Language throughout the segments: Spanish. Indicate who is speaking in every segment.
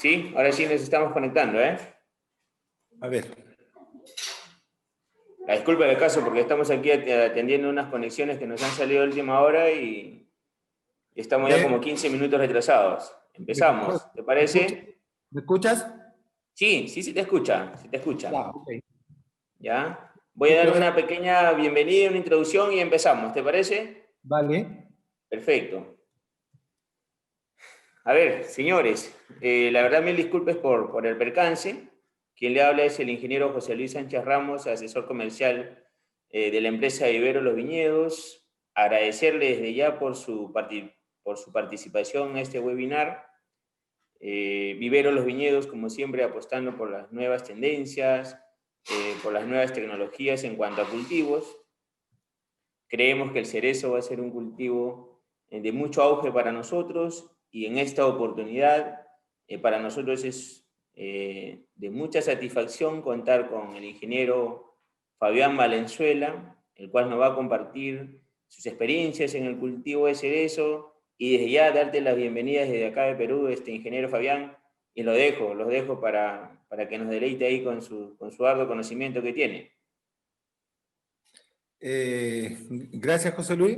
Speaker 1: Sí, ahora sí nos estamos conectando, ¿eh?
Speaker 2: A ver.
Speaker 1: La disculpa del caso porque estamos aquí atendiendo unas conexiones que nos han salido a última hora y estamos ya como 15 minutos retrasados. Empezamos, ¿te parece?
Speaker 2: ¿Me escuchas?
Speaker 1: Sí, sí, sí te escucha, sí te escucha.
Speaker 2: Ya, ok.
Speaker 1: ¿Ya? Voy a dar una pequeña bienvenida, una introducción y empezamos, ¿te parece?
Speaker 2: Vale.
Speaker 1: Perfecto. A ver, señores, la verdad mil disculpas por el percance. Quien le habla es el ingeniero José Luis Sánchez Ramos, asesor comercial de la empresa Vivero Los Viñedos. Agradecerle desde ya por su participación en este webinar. Vivero Los Viñedos, como siempre, apostando por las nuevas tendencias, por las nuevas tecnologías en cuanto a cultivos. Creemos que el cerezo va a ser un cultivo de mucho auge para nosotros y en esta oportunidad para nosotros es de mucha satisfacción contar con el ingeniero Fabián Valenzuela, el cual nos va a compartir sus experiencias en el cultivo de cerezo y desde ya darte las bienvenidas desde acá de Perú, ingeniero Fabián, y los dejo para que nos deleite ahí con su arduo conocimiento que tiene.
Speaker 2: Gracias, José Luis.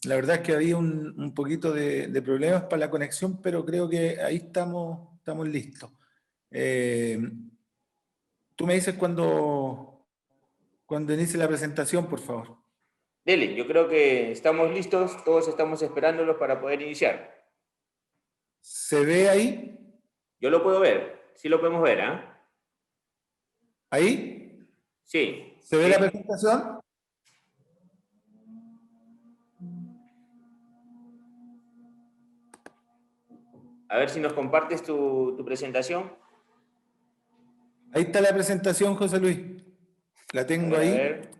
Speaker 2: La verdad es que había un poquito de problemas para la conexión, pero creo que ahí estamos listos. Tú me dices cuando inicie la presentación, por favor.
Speaker 1: Dele, yo creo que estamos listos, todos estamos esperándolos para poder iniciar.
Speaker 2: ¿Se ve ahí?
Speaker 1: Yo lo puedo ver, sí lo podemos ver, ¿ah? ¿Eh?
Speaker 2: ¿Ahí?
Speaker 1: Sí.
Speaker 2: ¿Se ve
Speaker 1: sí.
Speaker 2: la presentación?
Speaker 1: A ver si nos compartes tu presentación.
Speaker 2: Ahí está la presentación, José Luis. La tengo ahí.
Speaker 1: A ver.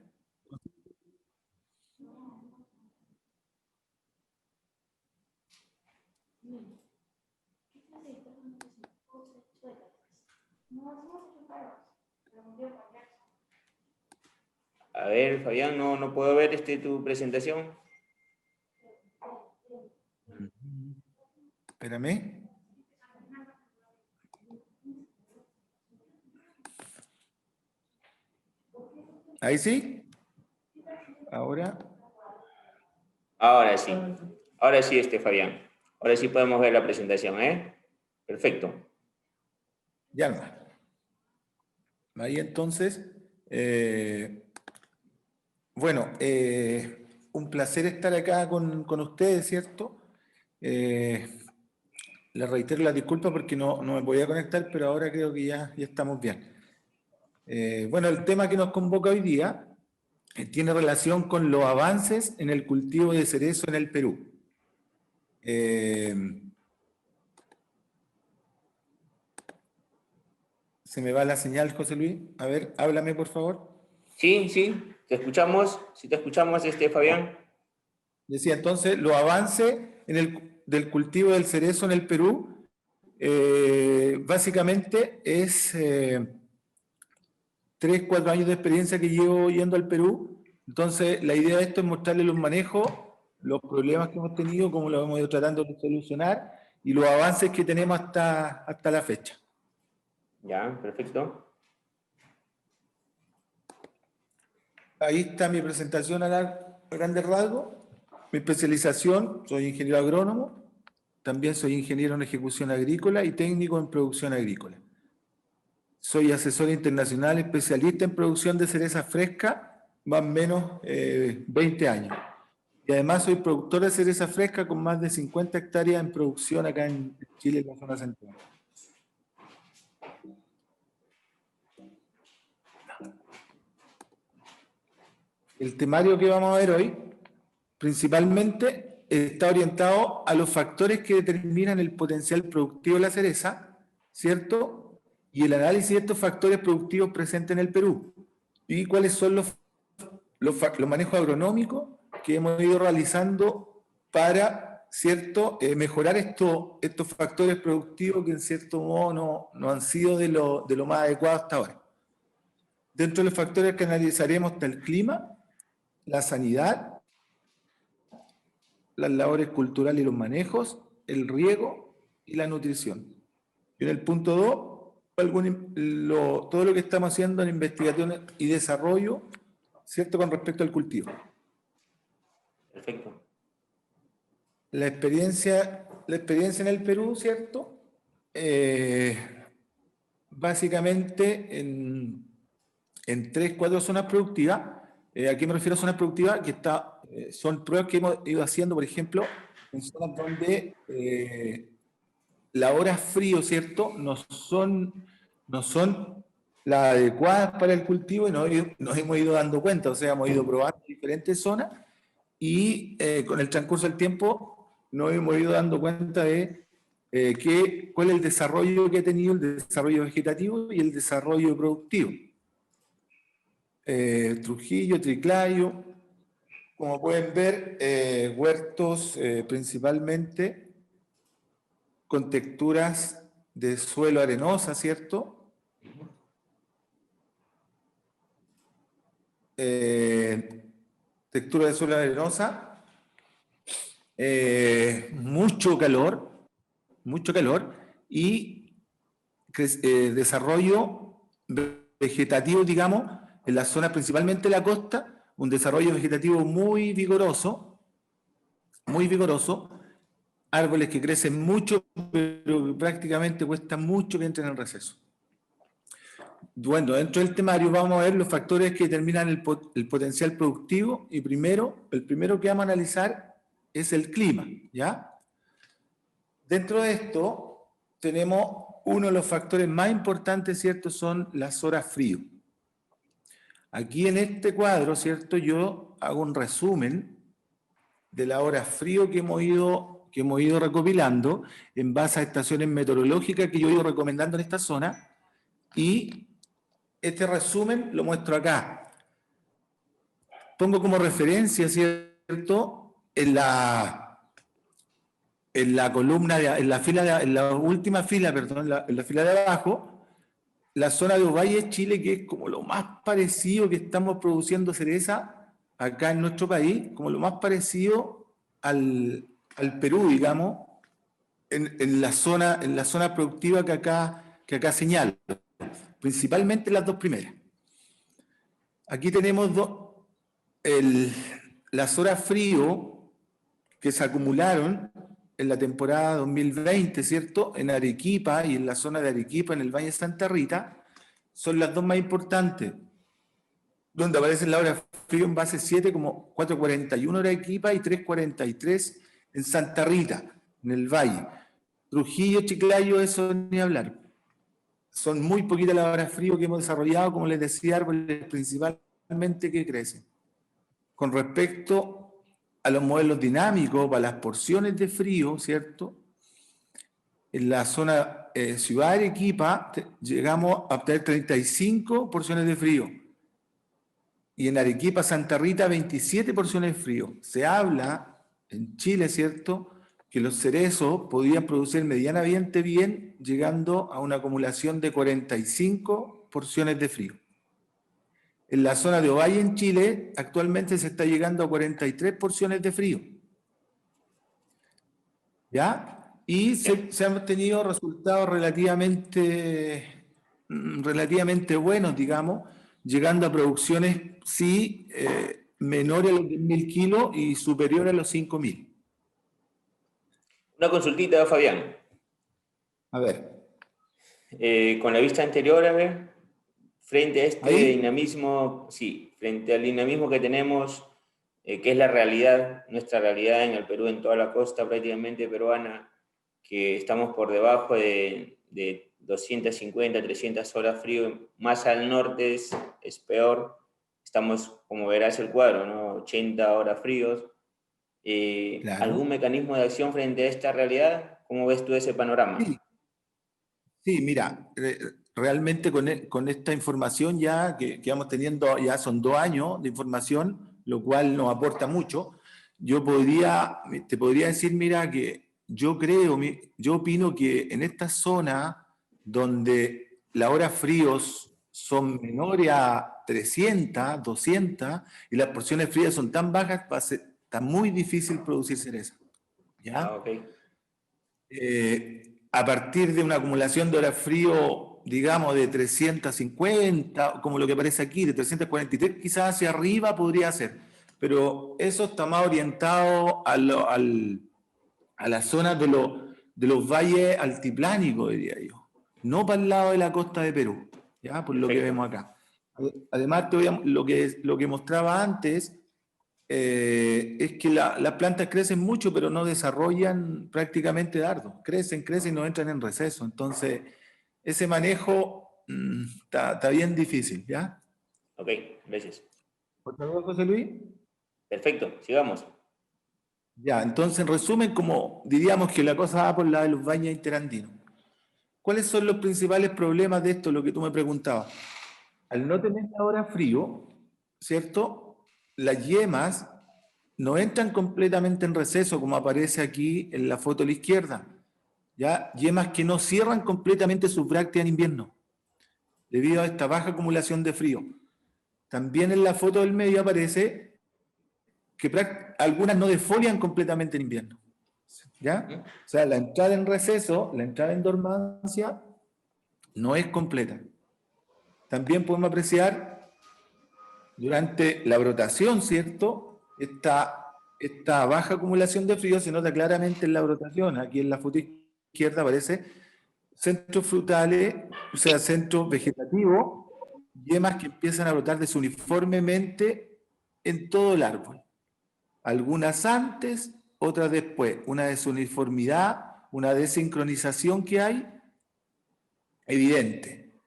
Speaker 1: A ver, Fabián, no puedo ver tu presentación.
Speaker 2: Espérame. ¿Ahí sí? Ahora.
Speaker 1: Ahora sí. Ahora sí, Fabián. Ahora sí podemos ver la presentación, ¿eh? Perfecto.
Speaker 2: Ya no. Ahí entonces, bueno, un placer estar acá con ustedes, ¿cierto? Les reitero las disculpas porque no me podía conectar, pero ahora creo que ya estamos bien. Bueno, el tema que nos convoca hoy día tiene relación con los avances en el cultivo de cerezo en el Perú. Se me va la señal, José Luis. A ver, háblame, por favor.
Speaker 1: Sí, te escuchamos. Sí te escuchamos, Fabián.
Speaker 2: Decía entonces, los avances del cultivo del cerezo en el Perú, básicamente es 3, 4 años de experiencia que llevo yendo al Perú. Entonces, la idea de esto es mostrarles los manejos, los problemas que hemos tenido, cómo los hemos ido tratando de solucionar y los avances que tenemos hasta la fecha.
Speaker 1: Ya, perfecto.
Speaker 2: Ahí está mi presentación a grandes rasgos. Mi especialización, soy ingeniero agrónomo, también soy ingeniero en ejecución agrícola y técnico en producción agrícola. Soy asesor internacional especialista en producción de cereza fresca, más o menos 20 años. Y además soy productor de cereza fresca con más de 50 hectáreas en producción acá en Chile, en la zona central. El temario que vamos a ver hoy, principalmente, está orientado a los factores que determinan el potencial productivo de la cereza, ¿cierto? Y el análisis de estos factores productivos presentes en el Perú. Y cuáles son los manejos agronómicos que hemos ido realizando para, ¿cierto?, mejorar estos factores productivos que en cierto modo no han sido de lo más adecuado hasta ahora. Dentro de los factores que analizaremos está el clima, la sanidad, las labores culturales y los manejos, el riego y la nutrición. Y en el punto 2, todo lo que estamos haciendo en investigación y desarrollo, ¿cierto?, con respecto al cultivo.
Speaker 1: Perfecto.
Speaker 2: La experiencia en el Perú, ¿cierto? Básicamente en 3, 4 zonas productivas. ¿A qué me refiero a zonas productivas? Son pruebas que hemos ido haciendo, por ejemplo, en zonas donde las horas frío, ¿cierto?, no son las adecuadas para el cultivo y nos hemos ido dando cuenta, o sea, hemos ido probando diferentes zonas y con el transcurso del tiempo nos hemos ido dando cuenta de cuál es el desarrollo que ha tenido el desarrollo vegetativo y el desarrollo productivo. Trujillo, Triclayo, como pueden ver, huertos principalmente con texturas de suelo arenosa, ¿cierto? Textura de suelo arenosa, mucho calor y desarrollo vegetativo, digamos, en la zona principalmente de la costa, un desarrollo vegetativo muy vigoroso, árboles que crecen mucho, pero que prácticamente cuesta mucho que entren en receso. Bueno, dentro del temario vamos a ver los factores que determinan el potencial productivo y el primero que vamos a analizar es el clima, ¿ya? Dentro de esto tenemos uno de los factores más importantes, ¿cierto? Son las horas frío. Aquí en este cuadro, ¿cierto? Yo hago un resumen de las horas frío que hemos ido recopilando en base a estaciones meteorológicas que yo he ido recomendando en esta zona y este resumen lo muestro acá. Pongo como referencia, ¿cierto?, en la columna, en la última fila, perdón, en la fila de abajo, la zona de Ovalle, Chile, que es como lo más parecido que estamos produciendo cereza acá en nuestro país, como lo más parecido al Perú, digamos, en la zona productiva que acá señalo, principalmente las dos primeras. Aquí tenemos las horas frío que se acumularon en la temporada 2020, ¿cierto? En Arequipa y en la zona de Arequipa, en el Valle de Santa Rita, son las dos más importantes, donde aparecen las horas frío en base 7 como 4.41 Arequipa y 3.43 en Santa Rita, en el Valle. Trujillo, Chiclayo, eso ni hablar. Son muy poquitas las horas frío que hemos desarrollado, como les decía, árboles principalmente que crecen. Con respecto a los modelos dinámicos, para las porciones de frío, ¿cierto? En la zona Ciudad de Arequipa llegamos a obtener 35 porciones de frío. Y en Arequipa, Santa Rita, 27 porciones de frío. Se habla en Chile, ¿cierto?, que los cerezos podían producir medianamente bien, llegando a una acumulación de 45 porciones de frío. En la zona de Ovalle, en Chile, actualmente se está llegando a 43 porciones de frío. ¿Ya? Y se han tenido resultados relativamente buenos, digamos, llegando a producciones, sí, menores a los 10.000 kilos y superiores a los 5.000.
Speaker 1: Una consultita, Fabián.
Speaker 2: A ver.
Speaker 1: Con la vista anterior, a ver, frente a este
Speaker 2: ¿Ahí?
Speaker 1: dinamismo, sí, frente al dinamismo que tenemos, que es la realidad, nuestra realidad en el Perú, en toda la costa prácticamente peruana, que estamos por debajo de 250, 300 horas frío, más al norte es peor, estamos, como verás el cuadro, ¿no?, 80 horas fríos.
Speaker 2: Claro.
Speaker 1: ¿Algún mecanismo de acción frente a esta realidad? ¿Cómo ves tú ese panorama?
Speaker 2: Sí, mira, realmente con esta información ya que vamos teniendo, ya son 2 años de información, lo cual nos aporta mucho. Te podría decir, mira, que yo opino que en esta zona donde las horas fríos son menores a 300, 200 y las porciones frías son tan bajas, está muy difícil producir cereza. ¿Ya?
Speaker 1: Ah, ok.
Speaker 2: a partir de una acumulación de horas frío, digamos, de 350, como lo que aparece aquí, de 343, quizás hacia arriba podría ser. Pero eso está más orientado a las zonas de los valles altiplánicos, diría yo. No para el lado de la costa de Perú, ¿ya? Por lo que vemos acá. Además, lo que mostraba antes es que las plantas crecen mucho, pero no desarrollan prácticamente dardos. Crecen y no entran en receso. Entonces, ese manejo está bien difícil, ¿ya?
Speaker 1: Ok, gracias.
Speaker 2: ¿Por favor, José Luis?
Speaker 1: Perfecto, sigamos.
Speaker 2: Ya, entonces, en resumen, como diríamos que la cosa va por la de los valles interandinos. ¿Cuáles son los principales problemas de esto, lo que tú me preguntabas? Al no tener ahora frío, ¿cierto? Las yemas no entran completamente en receso, como aparece aquí en la foto a la izquierda. ¿Ya? Yemas que no cierran completamente sus brácteas en invierno, debido a esta baja acumulación de frío. También en la foto del medio aparece que algunas no defolian completamente en invierno. ¿Ya? O sea, la entrada en receso, la entrada en dormancia, no es completa. También podemos apreciar durante la brotación, ¿cierto? Esta baja acumulación de frío se nota claramente en la brotación. Aquí en la foto izquierda aparece centros frutales, o sea, centros vegetativos, yemas que empiezan a brotar desuniformemente en todo el árbol. Algunas antes, otras después. Una desuniformidad, una desincronización que hay, evidente.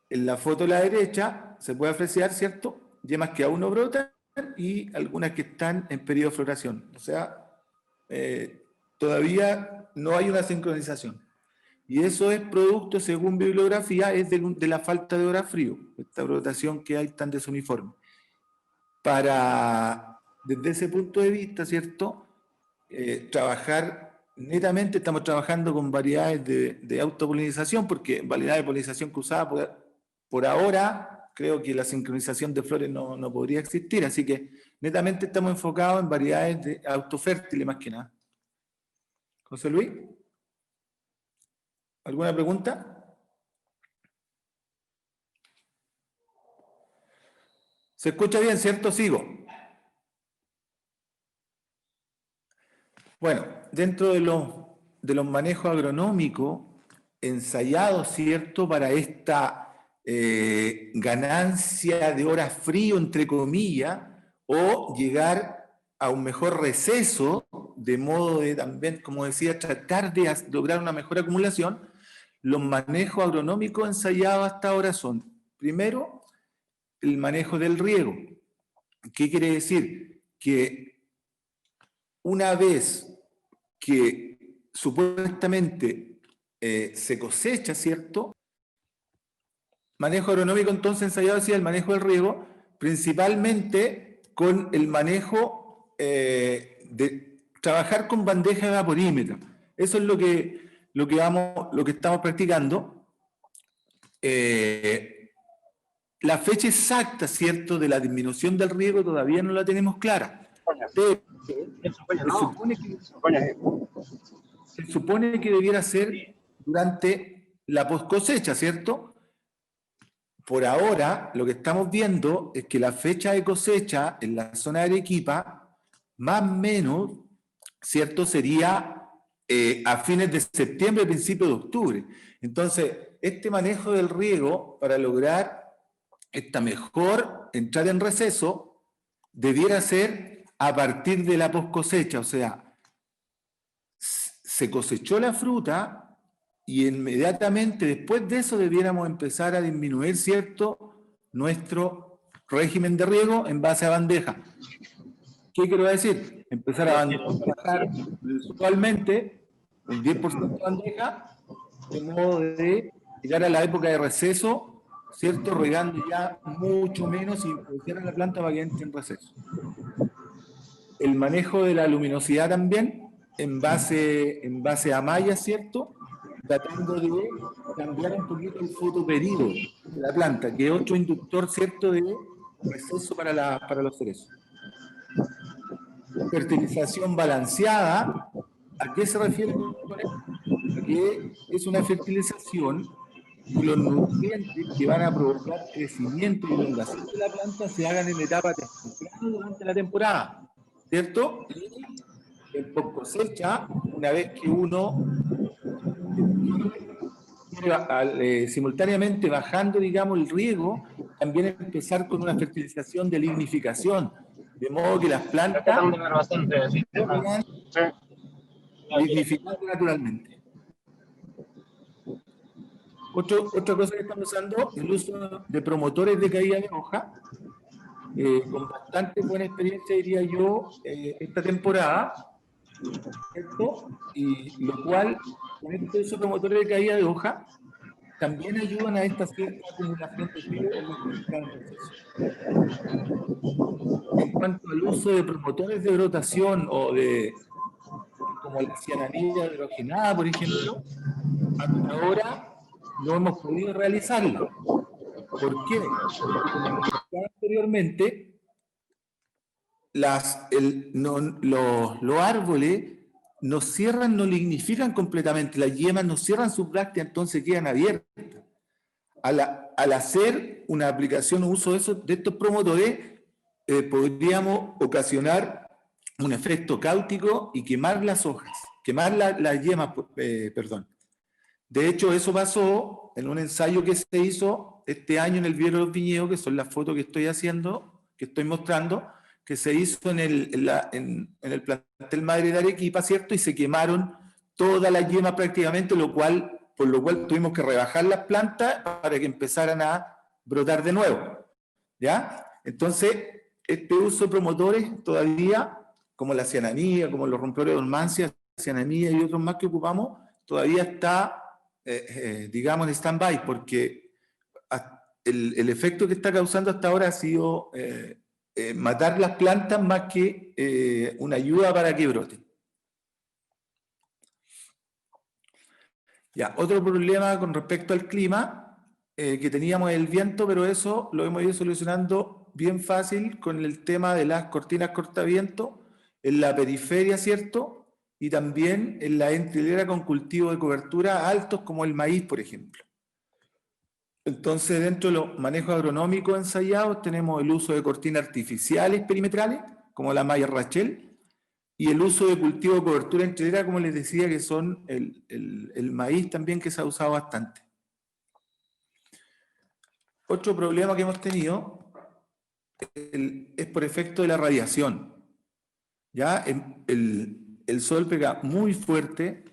Speaker 2: En la foto a la derecha se puede apreciar, ¿cierto? Yemas que aún no brotan y algunas que están en periodo de floración. O sea, todavía no hay una sincronización. Y eso es producto, según bibliografía, es de la falta de hora frío, esta brotación que hay tan desuniforme. Desde ese punto de vista, ¿cierto? Trabajar netamente, estamos trabajando con variedades de autopolinización, porque variedades de polinización cruzada por ahora, creo que la sincronización de flores no podría existir, así que netamente estamos enfocados en variedades de autofértiles más que nada. José Luis, ¿alguna pregunta? ¿Se escucha bien, cierto? Sigo. Bueno, dentro de los manejos agronómicos ensayados, ¿cierto?, para esta ganancia de horas frío, entre comillas, o llegar a un mejor receso, de modo de también, como decía, tratar de lograr una mejor acumulación, los manejos agronómicos ensayados hasta ahora son, primero, el manejo del riego. ¿Qué quiere decir? Que una vez que supuestamente se cosecha, ¿cierto? Manejo agronómico entonces ensayado hacia el manejo del riego, principalmente con el manejo de trabajar con bandeja evaporímetra. Eso es lo que estamos practicando. La fecha exacta, ¿cierto?, de la disminución del riego todavía no la tenemos clara. Pero se supone que debiera ser durante la post-cosecha, ¿cierto? Por ahora, lo que estamos viendo es que la fecha de cosecha en la zona de Arequipa, más o menos, ¿cierto?, sería a fines de septiembre, principios de octubre. Entonces, este manejo del riego, para lograr esta mejor entrada en receso, debiera ser a partir de la post-cosecha, o sea, se cosechó la fruta y inmediatamente después de eso debiéramos empezar a disminuir, ¿cierto?, nuestro régimen de riego en base a bandeja. ¿Qué quiero decir? Empezar a bajar mensualmente un 10% de bandeja, de modo de llegar a la época de receso, ¿cierto?, regando ya mucho menos y introducir a la planta para que entre en receso. El manejo de la luminosidad también, en base a mallas, ¿cierto?, tratando de cambiar un poquito el fotoperíodo de la planta, que es otro inductor, ¿cierto?, de receso para los cerezos. Fertilización balanceada, ¿a qué se refiere con esto? que es una fertilización y los nutrientes que van a provocar crecimiento y elongación de la planta se hagan en etapa temprana durante la temporada, ¿cierto? Y en post cosecha, una vez que uno simultáneamente bajando, digamos, el riego, también empezar con una fertilización de lignificación, de modo que las plantas vayan lignificando naturalmente. Otra cosa que estamos usando es el uso de promotores de caída de hoja, con bastante buena experiencia, diría yo, esta temporada, ¿cierto? Y lo cual, con este uso de promotores de caída de hoja, también ayudan a esta cierta acumulación de fibra en el proceso. En cuanto al uso de promotores de brotación o de, como la cianamida hidrogenada, por ejemplo, hasta ahora no hemos podido realizarlo. ¿Por qué? Porque como mencionaba anteriormente, los árboles no cierran, no lignifican completamente, las yemas no cierran su bráctea, entonces quedan abiertas. Al hacer una aplicación o uso de estos promotores, podríamos ocasionar un efecto cáutico y quemar las hojas, quemar las yemas, perdón. De hecho, eso pasó en un ensayo que se hizo este año en el vivero de los viñedos, que son las fotos que estoy haciendo, que estoy mostrando, que se hizo en el plantel Madre de Arequipa, ¿cierto? Y se quemaron todas las yemas prácticamente, por lo cual tuvimos que rebajar las plantas para que empezaran a brotar de nuevo, ¿ya? Entonces, este uso de promotores todavía, como la cianamida, como los rompedores de dormancia, cianamida y otros más que ocupamos, todavía está, digamos, en stand-by, porque el efecto que está causando hasta ahora ha sido matar las plantas más que una ayuda para que broten. Ya, otro problema con respecto al clima que teníamos el viento, pero eso lo hemos ido solucionando bien fácil con el tema de las cortinas cortaviento en la periferia, ¿cierto? Y también en la entrilera con cultivo de cobertura altos como el maíz, por ejemplo. Entonces, dentro de los manejos agronómicos ensayados tenemos el uso de cortinas artificiales perimetrales, como la malla Rachel, y el uso de cultivo de cobertura entrilera, como les decía, que son el maíz también, que se ha usado bastante. Otro problema que hemos tenido es por efecto de la radiación. ¿Ya? El sol pega muy fuerte,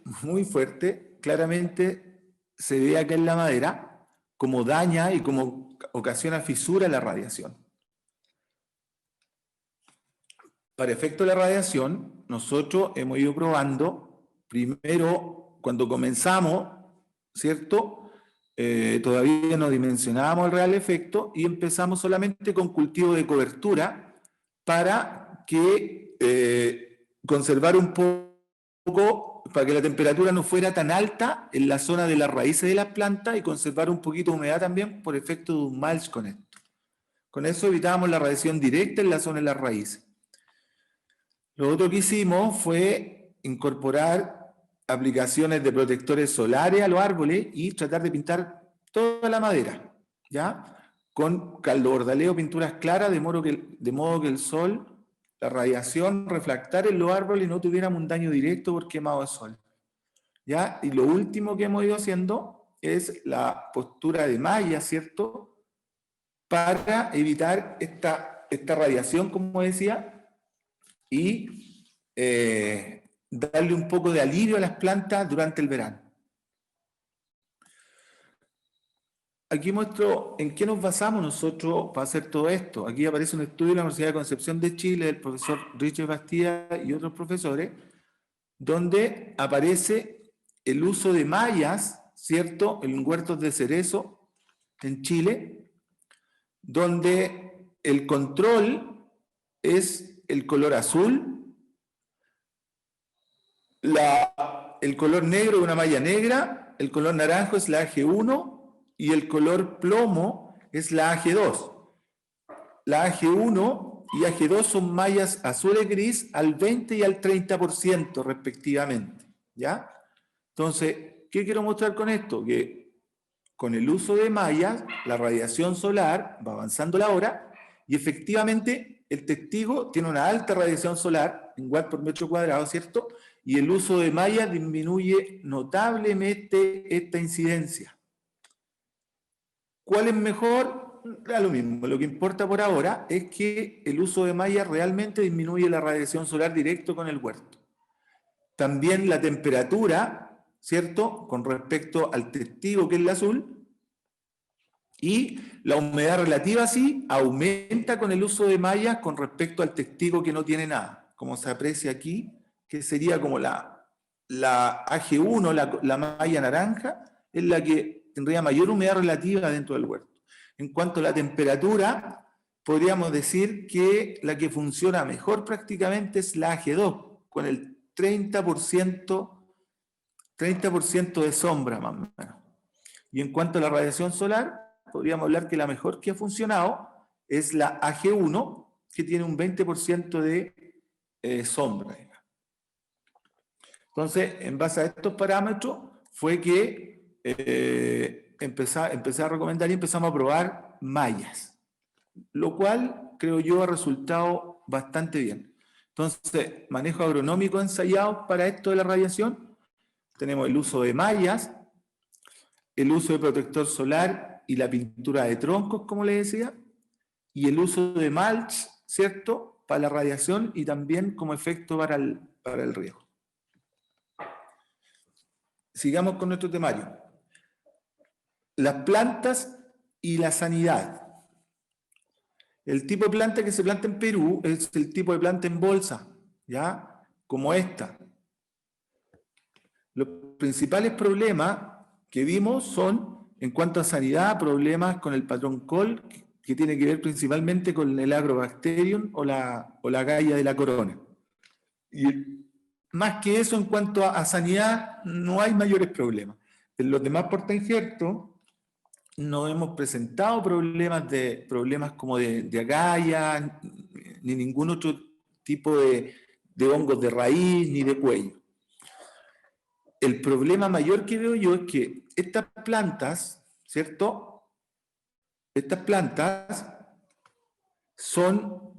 Speaker 2: claramente se ve acá en la madera cómo daña y cómo ocasiona fisura la radiación. Para efecto de la radiación, nosotros hemos ido probando, primero, cuando comenzamos, ¿cierto? Todavía no dimensionábamos el real efecto y empezamos solamente con cultivo de cobertura para que conservar un poco, para que la temperatura no fuera tan alta en la zona de las raíces de las plantas y conservar un poquito de humedad también por efecto de un mulch con esto. Con eso evitábamos la radiación directa en la zona de las raíces. Lo otro que hicimos fue incorporar aplicaciones de protectores solares a los árboles y tratar de pintar toda la madera, ¿ya? Con caldo bordaleo, pinturas claras, de modo que el sol, la radiación, refractara en los árboles y no tuviéramos un daño directo por quemado de sol, ¿ya? Y lo último que hemos ido haciendo es la postura de malla, ¿cierto? Para evitar esta radiación, como decía, y darle un poco de alivio a las plantas durante el verano. Aquí muestro en qué nos basamos nosotros para hacer todo esto. Aquí aparece un estudio de la Universidad de Concepción de Chile del profesor Richard Bastida y otros profesores, donde aparece el uso de mallas, ¿cierto?, en huertos de cerezo en Chile, donde el control es el color azul, el color negro de una malla negra, el color naranjo es la AG1 y el color plomo es la AG2. La AG1 y AG2 son mallas azules gris al 20 y al 30% respectivamente, ¿ya? Entonces, ¿Qué quiero mostrar con esto? Que con el uso de mallas, la radiación solar va avanzando la hora y efectivamente el testigo tiene una alta radiación solar en watt por metro cuadrado, ¿cierto? Y el uso de mallas disminuye notablemente esta incidencia. ¿Cuál es mejor? Da lo mismo. Lo que importa por ahora es que el uso de mallas realmente disminuye la radiación solar directo con el huerto. También la temperatura, ¿cierto? Con respecto al testigo, que es el azul, y la humedad relativa, sí, aumenta con el uso de mallas con respecto al testigo que no tiene nada, como se aprecia aquí, que sería como la AG1, la malla naranja, es la que tendría mayor humedad relativa dentro del huerto. En cuanto a la temperatura, podríamos decir que la que funciona mejor prácticamente es la AG2, con el 30% de sombra más o menos. Y en cuanto a la radiación solar, podríamos hablar que la mejor que ha funcionado es la AG1, que tiene un 20% de sombra. Entonces, en base a estos parámetros, fue que empecé a recomendar y empezamos a probar mallas, lo cual creo yo ha resultado bastante bien. Entonces, manejo agronómico ensayado para esto de la radiación, tenemos el uso de mallas, el uso de protector solar y la pintura de troncos, como les decía, y el uso de mulch, ¿cierto?, para la radiación y también como efecto para el riego. Sigamos con nuestro temario. Las plantas y la sanidad. El tipo de planta que se planta en Perú es el tipo de planta en bolsa, ¿ya? Como esta. Los principales problemas que vimos son, en cuanto a sanidad, problemas con el patrón col, que tiene que ver principalmente con el Agrobacterium o la galla de la corona. Y más que eso, en cuanto a sanidad, no hay mayores problemas. En los demás portainjertos no hemos presentado problemas como de agalla, ni ningún otro tipo de hongos de raíz, ni de cuello. El problema mayor que veo yo es que estas plantas, ¿cierto? Estas plantas son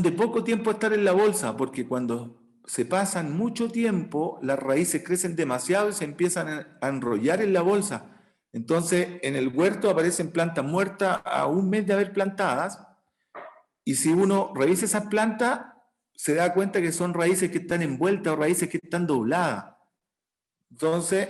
Speaker 2: de poco tiempo estar en la bolsa, porque cuando se pasan mucho tiempo, las raíces crecen demasiado y se empiezan a enrollar en la bolsa. Entonces, en el huerto aparecen plantas muertas a un mes de haber plantadas, y si uno revisa esas plantas, se da cuenta que son raíces que están envueltas o raíces que están dobladas. Entonces,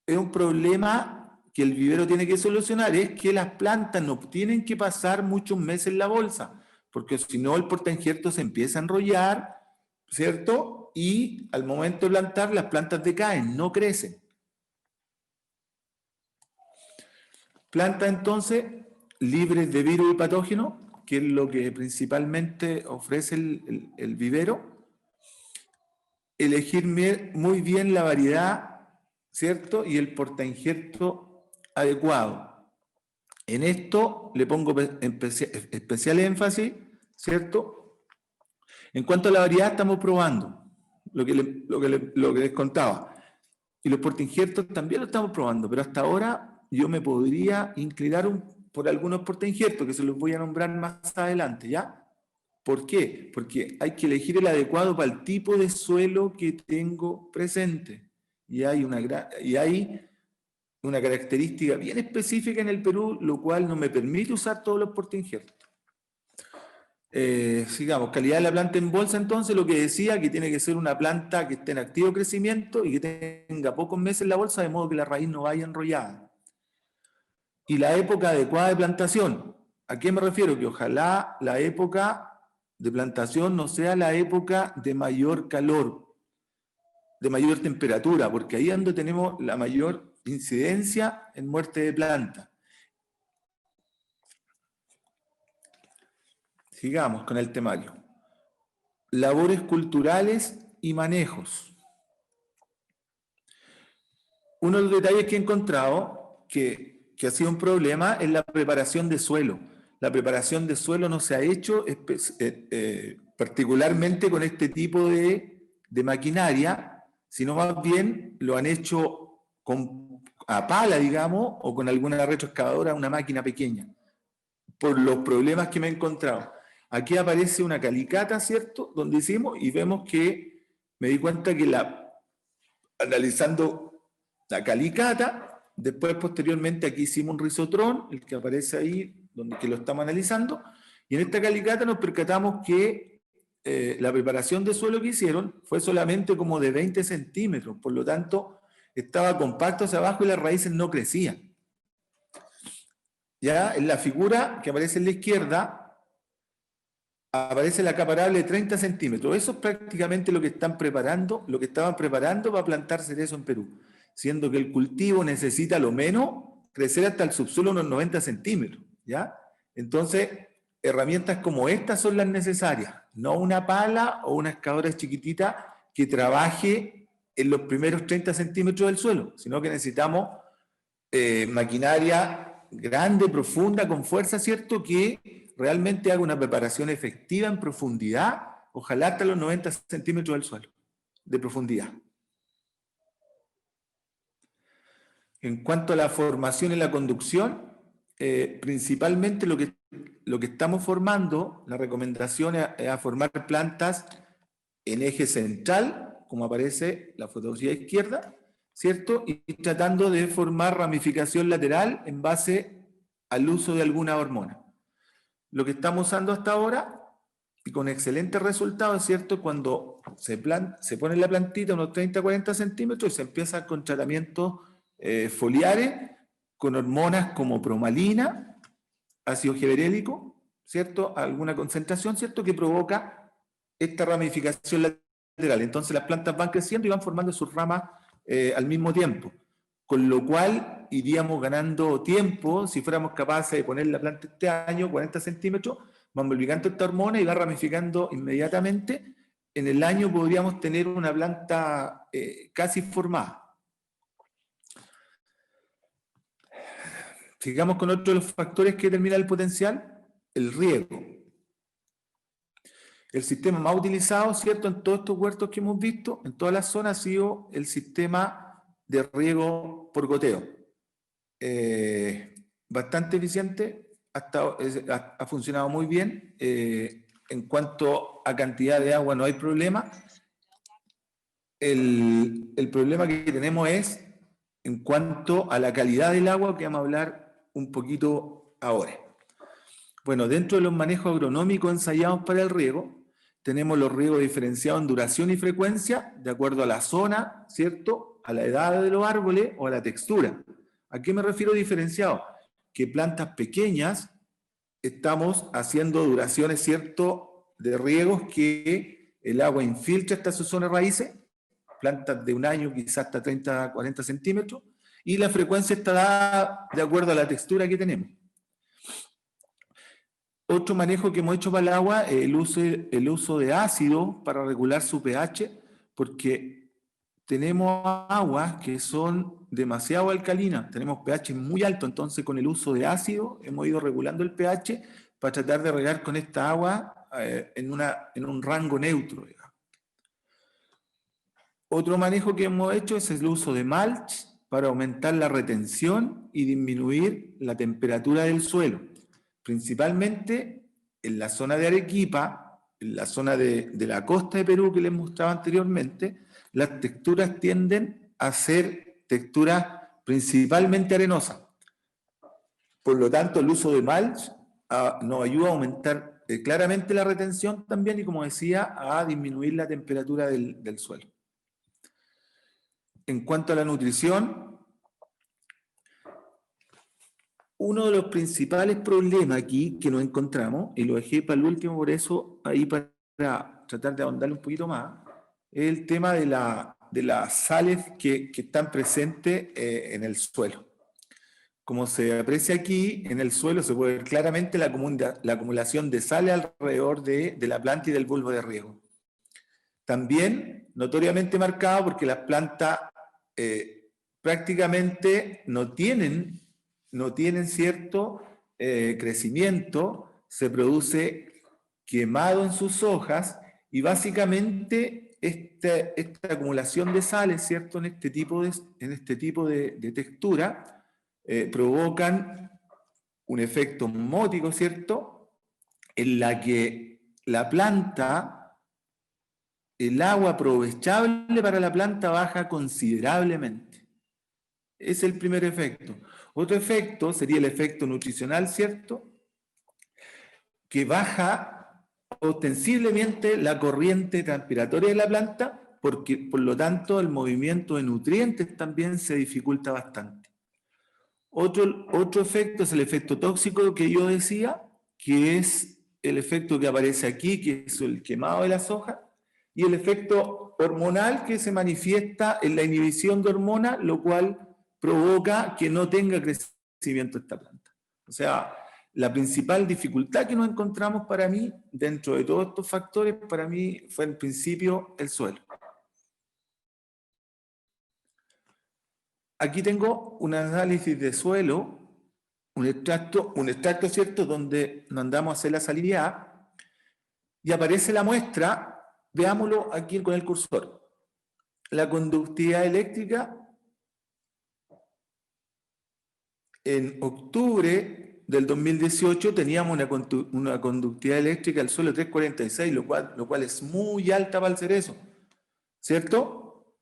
Speaker 2: es un problema que el vivero tiene que solucionar, es que las plantas no tienen que pasar muchos meses en la bolsa, porque si no el portainjerto se empieza a enrollar, ¿cierto? Y al momento de plantar las plantas decaen, no crecen. Plantas entonces libres de virus y patógenos, que es lo que principalmente ofrece el vivero. Elegir muy bien la variedad, ¿cierto? Y el portainjerto adecuado. En esto le pongo especial énfasis, ¿cierto? En cuanto a la variedad, estamos probando lo que les contaba. Y los portainjertos también lo estamos probando, pero hasta ahora yo me podría inclinar por algunos portainjertos que se los voy a nombrar más adelante, ¿ya? ¿Por qué? Porque hay que elegir el adecuado para el tipo de suelo que tengo presente. Y hay una característica bien específica en el Perú, lo cual no me permite usar todos los portainjertos. Sigamos, calidad de la planta en bolsa, entonces, lo que decía, que tiene que ser una planta que esté en activo crecimiento y que tenga pocos meses en la bolsa, de modo que la raíz no vaya enrollada. Y la época adecuada de plantación. ¿A qué me refiero? Que ojalá la época de plantación no sea la época de mayor calor, de mayor temperatura, porque ahí es donde tenemos la mayor incidencia en muerte de planta. Sigamos con el temario. Labores culturales y manejos. Uno de los detalles que he encontrado que ha sido un problema es la preparación de suelo. La preparación de suelo no se ha hecho particularmente con este tipo de maquinaria, sino más bien lo han hecho a pala, digamos, o con alguna retroexcavadora, una máquina pequeña, por los problemas que me he encontrado. Aquí aparece una calicata, ¿cierto?, donde hicimos, y vemos que me di cuenta que analizando la calicata, después posteriormente aquí hicimos un risotrón, el que aparece ahí, que lo estamos analizando, y en esta calicata nos percatamos que la preparación de suelo que hicieron fue solamente como de 20 centímetros, por lo tanto estaba compacto hacia abajo y las raíces no crecían. Ya en la figura que aparece en la izquierda, aparece la caparable de 30 centímetros. Eso es prácticamente lo que estaban preparando para plantar cerezo en Perú, siendo que el cultivo necesita lo menos crecer hasta el subsuelo unos 90 centímetros, ¿ya? Entonces, herramientas como estas son las necesarias, no una pala o una excavadora chiquitita que trabaje en los primeros 30 centímetros del suelo, sino que necesitamos maquinaria grande, profunda, con fuerza, ¿cierto?, que realmente haga una preparación efectiva en profundidad, ojalá hasta los 90 centímetros del suelo, de profundidad. En cuanto a la formación y la conducción, principalmente lo que estamos formando, la recomendación es a formar plantas en eje central, como aparece la fotografía izquierda, ¿cierto? Y tratando de formar ramificación lateral en base al uso de alguna hormona. Lo que estamos usando hasta ahora, y con excelentes resultados, ¿cierto?, cuando se pone la plantita unos 30-40 centímetros y se empieza con tratamientos foliares, con hormonas como promalina, ácido gibberélico, ¿cierto?, alguna concentración, ¿cierto?, que provoca esta ramificación lateral. Entonces las plantas van creciendo y van formando sus ramas al mismo tiempo, con lo cual iríamos ganando tiempo si fuéramos capaces de poner la planta este año, 40 centímetros, vamos multiplicando esta hormona y va ramificando inmediatamente. En el año podríamos tener una planta casi formada. Sigamos con otro de los factores que determina el potencial, el riego. El sistema más utilizado, ¿cierto?, en todos estos huertos que hemos visto, en todas las zonas, ha sido el sistema de riego por goteo. Bastante eficiente, ha funcionado muy bien. En cuanto a cantidad de agua no hay problema. El problema que tenemos es en cuanto a la calidad del agua, que vamos a hablar un poquito ahora. Bueno, dentro de los manejos agronómicos ensayados para el riego, tenemos los riegos diferenciados en duración y frecuencia, de acuerdo a la zona, ¿cierto?, a la edad de los árboles o a la textura. ¿A qué me refiero diferenciado? Que plantas pequeñas estamos haciendo duraciones, ¿cierto?, de riegos que el agua infiltra hasta sus zonas raíces, plantas de un año quizás hasta 30-40 centímetros, y la frecuencia está dada de acuerdo a la textura que tenemos. Otro manejo que hemos hecho para el agua es el uso de ácido para regular su pH, porque tenemos aguas que son demasiado alcalinas, tenemos pH muy alto, entonces con el uso de ácido hemos ido regulando el pH para tratar de regar con esta agua en un rango neutro, digamos. Otro manejo que hemos hecho es el uso de mulch para aumentar la retención y disminuir la temperatura del suelo, principalmente en la zona de Arequipa, en la zona de la costa de Perú que les mostraba anteriormente. Las texturas tienden a ser texturas principalmente arenosas. Por lo tanto, el uso de mulch nos ayuda a aumentar claramente la retención también y, como decía, a disminuir la temperatura del suelo. En cuanto a la nutrición, uno de los principales problemas aquí que nos encontramos, y lo dejé para el último, por eso ahí para tratar de ahondarle un poquito más, es el tema de las sales que están presentes en el suelo. Como se aprecia aquí, en el suelo se puede ver claramente la acumulación de sales alrededor de la planta y del bulbo de riego. También notoriamente marcado porque las plantas prácticamente no tienen cierto crecimiento, se produce quemado en sus hojas y básicamente esta acumulación de sales, ¿cierto? En este tipo de textura, provocan un efecto osmótico, ¿cierto? En la que la planta, el agua aprovechable para la planta baja considerablemente. Es el primer efecto. Otro efecto sería el efecto nutricional, ¿cierto? Que baja ostensiblemente la corriente transpiratoria de la planta, porque por lo tanto el movimiento de nutrientes también se dificulta bastante. Otro efecto es el efecto tóxico que yo decía, que es el efecto que aparece aquí, que es el quemado de las hojas, y el efecto hormonal que se manifiesta en la inhibición de hormonas, lo cual provoca que no tenga crecimiento esta planta. O sea, la principal dificultad que nos encontramos para mí, dentro de todos estos factores, para mí fue en principio el suelo. Aquí tengo un análisis de suelo, un extracto, ¿cierto?, donde mandamos a hacer la salinidad y aparece la muestra, veámoslo aquí con el cursor. La conductividad eléctrica en octubre del 2018 teníamos una conductividad eléctrica del suelo 346, lo cual es muy alta para el cerezo, ¿cierto?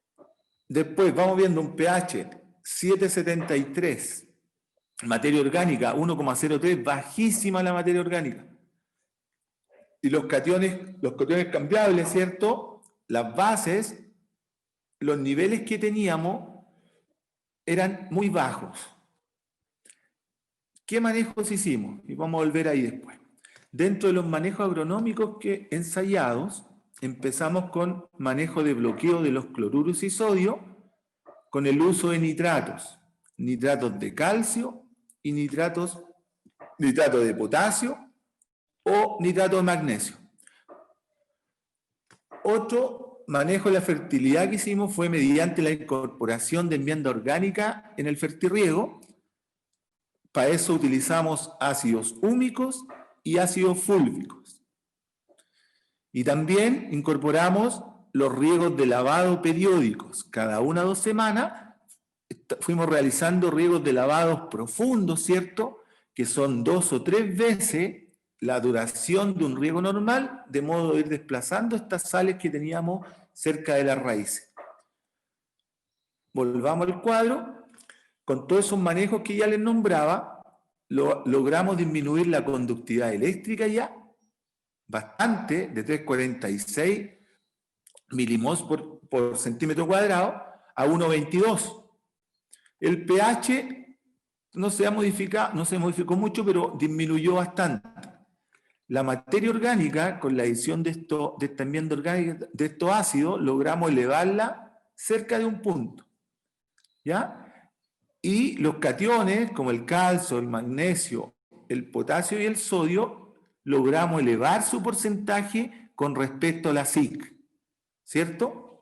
Speaker 2: Después vamos viendo un pH 7,73, materia orgánica 1,03, bajísima la materia orgánica. Y los cationes cambiables, ¿cierto? Las bases, los niveles que teníamos eran muy bajos. ¿Qué manejos hicimos? Y vamos a volver ahí después. Dentro de los manejos agronómicos que ensayados, empezamos con manejo de bloqueo de los cloruros y sodio con el uso de nitratos de calcio y nitrato de potasio o nitrato de magnesio. Otro manejo de la fertilidad que hicimos fue mediante la incorporación de enmienda orgánica en el fertirriego. Para eso utilizamos ácidos húmicos y ácidos fúlvicos. Y también incorporamos los riegos de lavado periódicos. Cada 1 a 2 semanas fuimos realizando riegos de lavados profundos, ¿cierto?, que son 2 o 3 veces la duración de un riego normal, de modo de ir desplazando estas sales que teníamos cerca de las raíces. Volvamos al cuadro. Con todos esos manejos que ya les nombraba, logramos disminuir la conductividad eléctrica ya bastante, de 3,46 milimos por centímetro cuadrado a 1,22. El pH no se modificó mucho, pero disminuyó bastante. La materia orgánica, con la adición de esta enmienda orgánica, de estos ácidos, logramos elevarla cerca de un punto. ¿Ya? Y los cationes, como el calcio, el magnesio, el potasio y el sodio, logramos elevar su porcentaje con respecto a la SIC. ¿Cierto?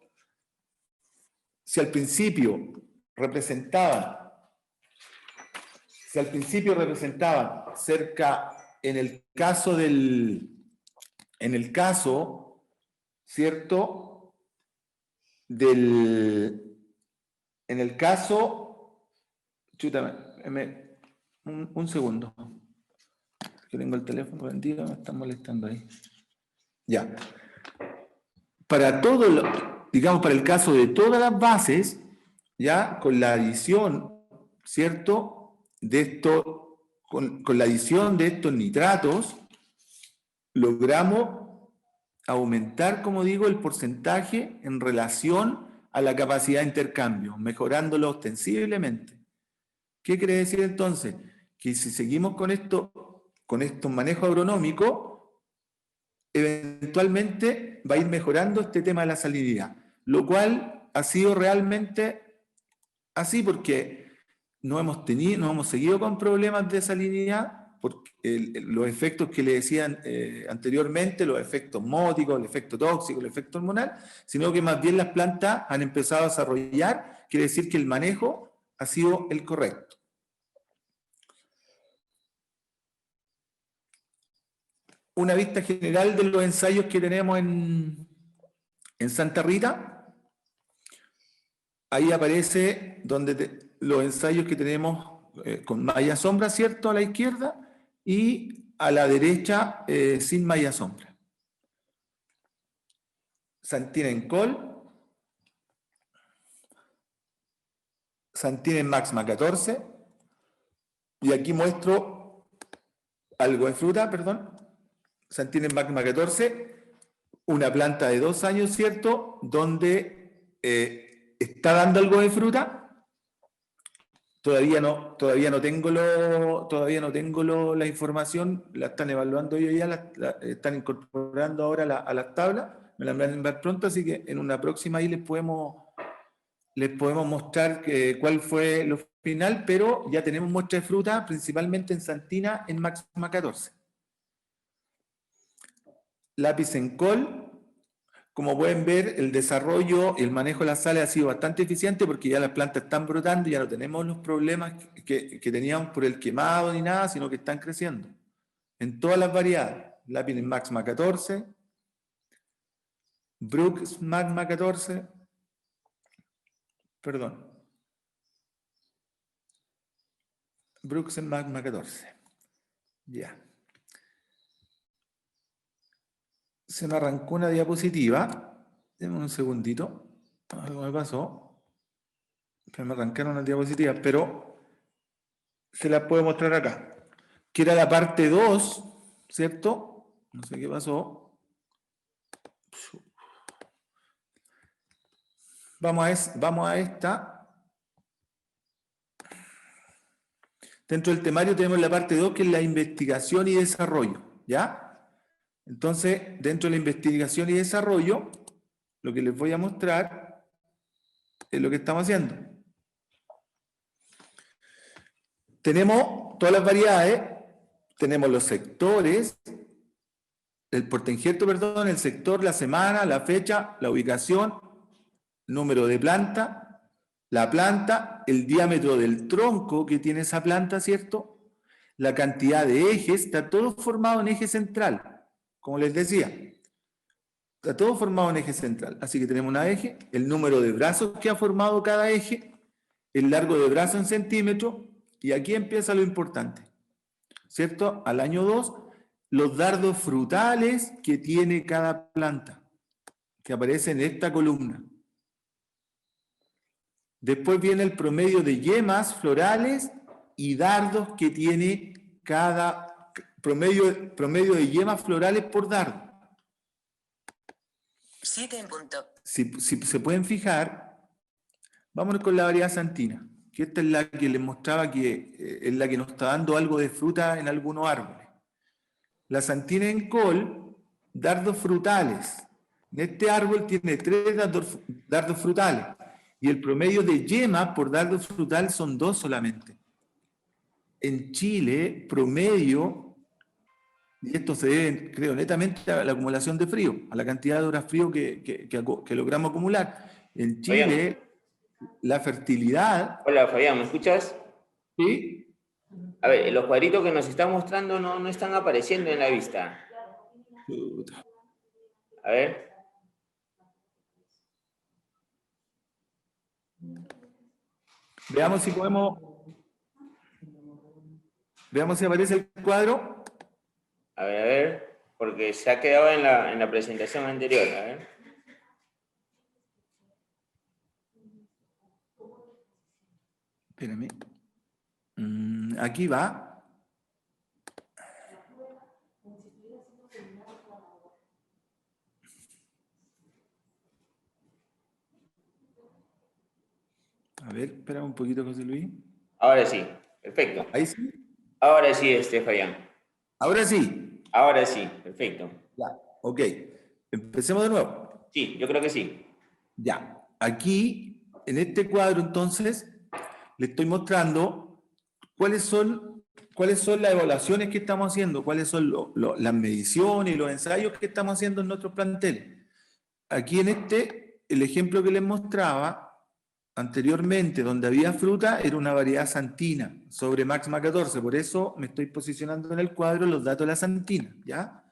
Speaker 2: Si al principio representaban cerca, en el caso, ¿cierto?, en el caso, un segundo, que tengo el teléfono prendido, me están molestando ahí. Ya. Para para el caso de todas las bases, ya, con la adición, ¿cierto?, con la adición de estos nitratos, logramos aumentar, como digo, el porcentaje en relación a la capacidad de intercambio, mejorándolo ostensiblemente. ¿Qué quiere decir entonces? Que si seguimos con estos manejos agronómicos, eventualmente va a ir mejorando este tema de la salinidad, lo cual ha sido realmente así porque no hemos seguido con problemas de salinidad, porque los efectos que le decían anteriormente, los efectos móticos, el efecto tóxico, el efecto hormonal, sino que más bien las plantas han empezado a desarrollar, quiere decir que el manejo ha sido el correcto. Una vista general de los ensayos que tenemos en En Santa Rita, ahí aparece los ensayos que tenemos con malla sombra, ¿cierto? A la izquierda, y a la derecha sin malla sombra. Santina en Col, Santina en Máxima 14, y aquí muestro algo de fruta, perdón. Santina en Máxima 14, una planta de 2 años, ¿cierto? Donde está dando algo de fruta. Todavía no tengo la información, la están evaluando ellos ya, la están incorporando ahora a las tablas, me la van a enviar pronto, así que en una próxima ahí les podemos mostrar cuál fue lo final, pero ya tenemos muestra de fruta, principalmente en Santina, en Máxima 14. Lápiz en Col. Como pueden ver, el desarrollo y el manejo de las sales ha sido bastante eficiente porque ya las plantas están brotando y ya no tenemos los problemas que teníamos por el quemado ni nada, sino que están creciendo. En todas las variedades. Lápiz en Máxima 14, Brooks Magma 14, perdón. Brooks en Magma 14. Ya. Se me arrancó una diapositiva. Denme un segundito. Algo me pasó. Se me arrancaron las diapositivas, pero se las puedo mostrar acá. Que era la parte 2, ¿cierto? No sé qué pasó. Vamos a esta. Dentro del temario tenemos la parte 2, que es la investigación y desarrollo, ¿ya? Entonces, dentro de la investigación y desarrollo, lo que les voy a mostrar es lo que estamos haciendo. Tenemos todas las variedades, tenemos los sectores, el portainjerto, perdón, el sector, la semana, la fecha, la ubicación, número de planta, la planta, el diámetro del tronco que tiene esa planta, ¿cierto? La cantidad de ejes, está todo formado en eje central. Como les decía, está todo formado en eje central. Así que tenemos un eje, el número de brazos que ha formado cada eje, el largo de brazo en centímetros, y aquí empieza lo importante, ¿cierto? Al año 2, los dardos frutales que tiene cada planta, que aparece en esta columna. Después viene el promedio de yemas florales y dardos que tiene cada promedio de yemas florales por dardo.
Speaker 3: 7 en punto.
Speaker 2: Si se pueden fijar, vámonos con la variedad santina, que esta es la que les mostraba que es la que nos está dando algo de fruta en algunos árboles. La santina en col, dardos frutales. En este árbol tiene 3 dardos frutales y el promedio de yemas por dardo frutal son 2 solamente. En Chile, promedio, y esto se debe, creo, netamente a la acumulación de frío, a la cantidad de horas frío que logramos acumular. En Chile, Fabián, la fertilidad...
Speaker 1: Hola, Fabián, ¿me escuchas?
Speaker 2: Sí.
Speaker 1: A ver, los cuadritos que nos están mostrando no están apareciendo en la vista. A ver.
Speaker 2: Veamos si podemos... Veamos si aparece el cuadro.
Speaker 1: A ver, porque se ha quedado en la presentación anterior. A ver.
Speaker 2: Espérame. Aquí va. A ver, espérame un poquito, José Luis.
Speaker 1: Ahora sí, perfecto.
Speaker 2: ¿Ahí sí?
Speaker 1: Ahora sí, Fabián.
Speaker 2: Ahora sí.
Speaker 1: Ahora sí, perfecto.
Speaker 2: Ya, ok. Empecemos de nuevo.
Speaker 1: Sí, yo creo que sí.
Speaker 2: Ya, aquí, en este cuadro, entonces, le estoy mostrando cuáles son las evaluaciones que estamos haciendo, cuáles son las mediciones y los ensayos que estamos haciendo en nuestros planteles. Aquí en el ejemplo que les mostraba anteriormente, donde había fruta, era una variedad santina sobre Máxima 14, por eso me estoy posicionando en el cuadro los datos de la santina, ¿ya?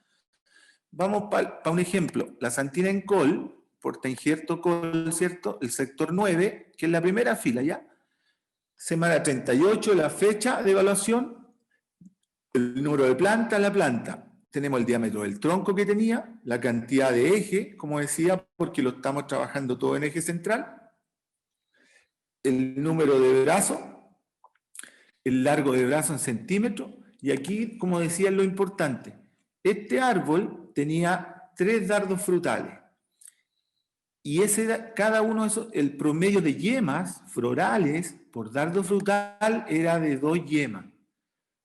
Speaker 2: Vamos para un ejemplo, la santina en col, portainjerto col, ¿cierto? El sector 9, que es la primera fila, ¿ya? Semana 38, la fecha de evaluación, el número de planta, la planta. Tenemos el diámetro del tronco que tenía, la cantidad de eje, como decía, porque lo estamos trabajando todo en eje central, el número de brazo, el largo de brazo en centímetros, y aquí, como decía, es lo importante. Este árbol tenía 3 dardos frutales, y cada uno de esos, el promedio de yemas florales por dardo frutal era de 2 yemas.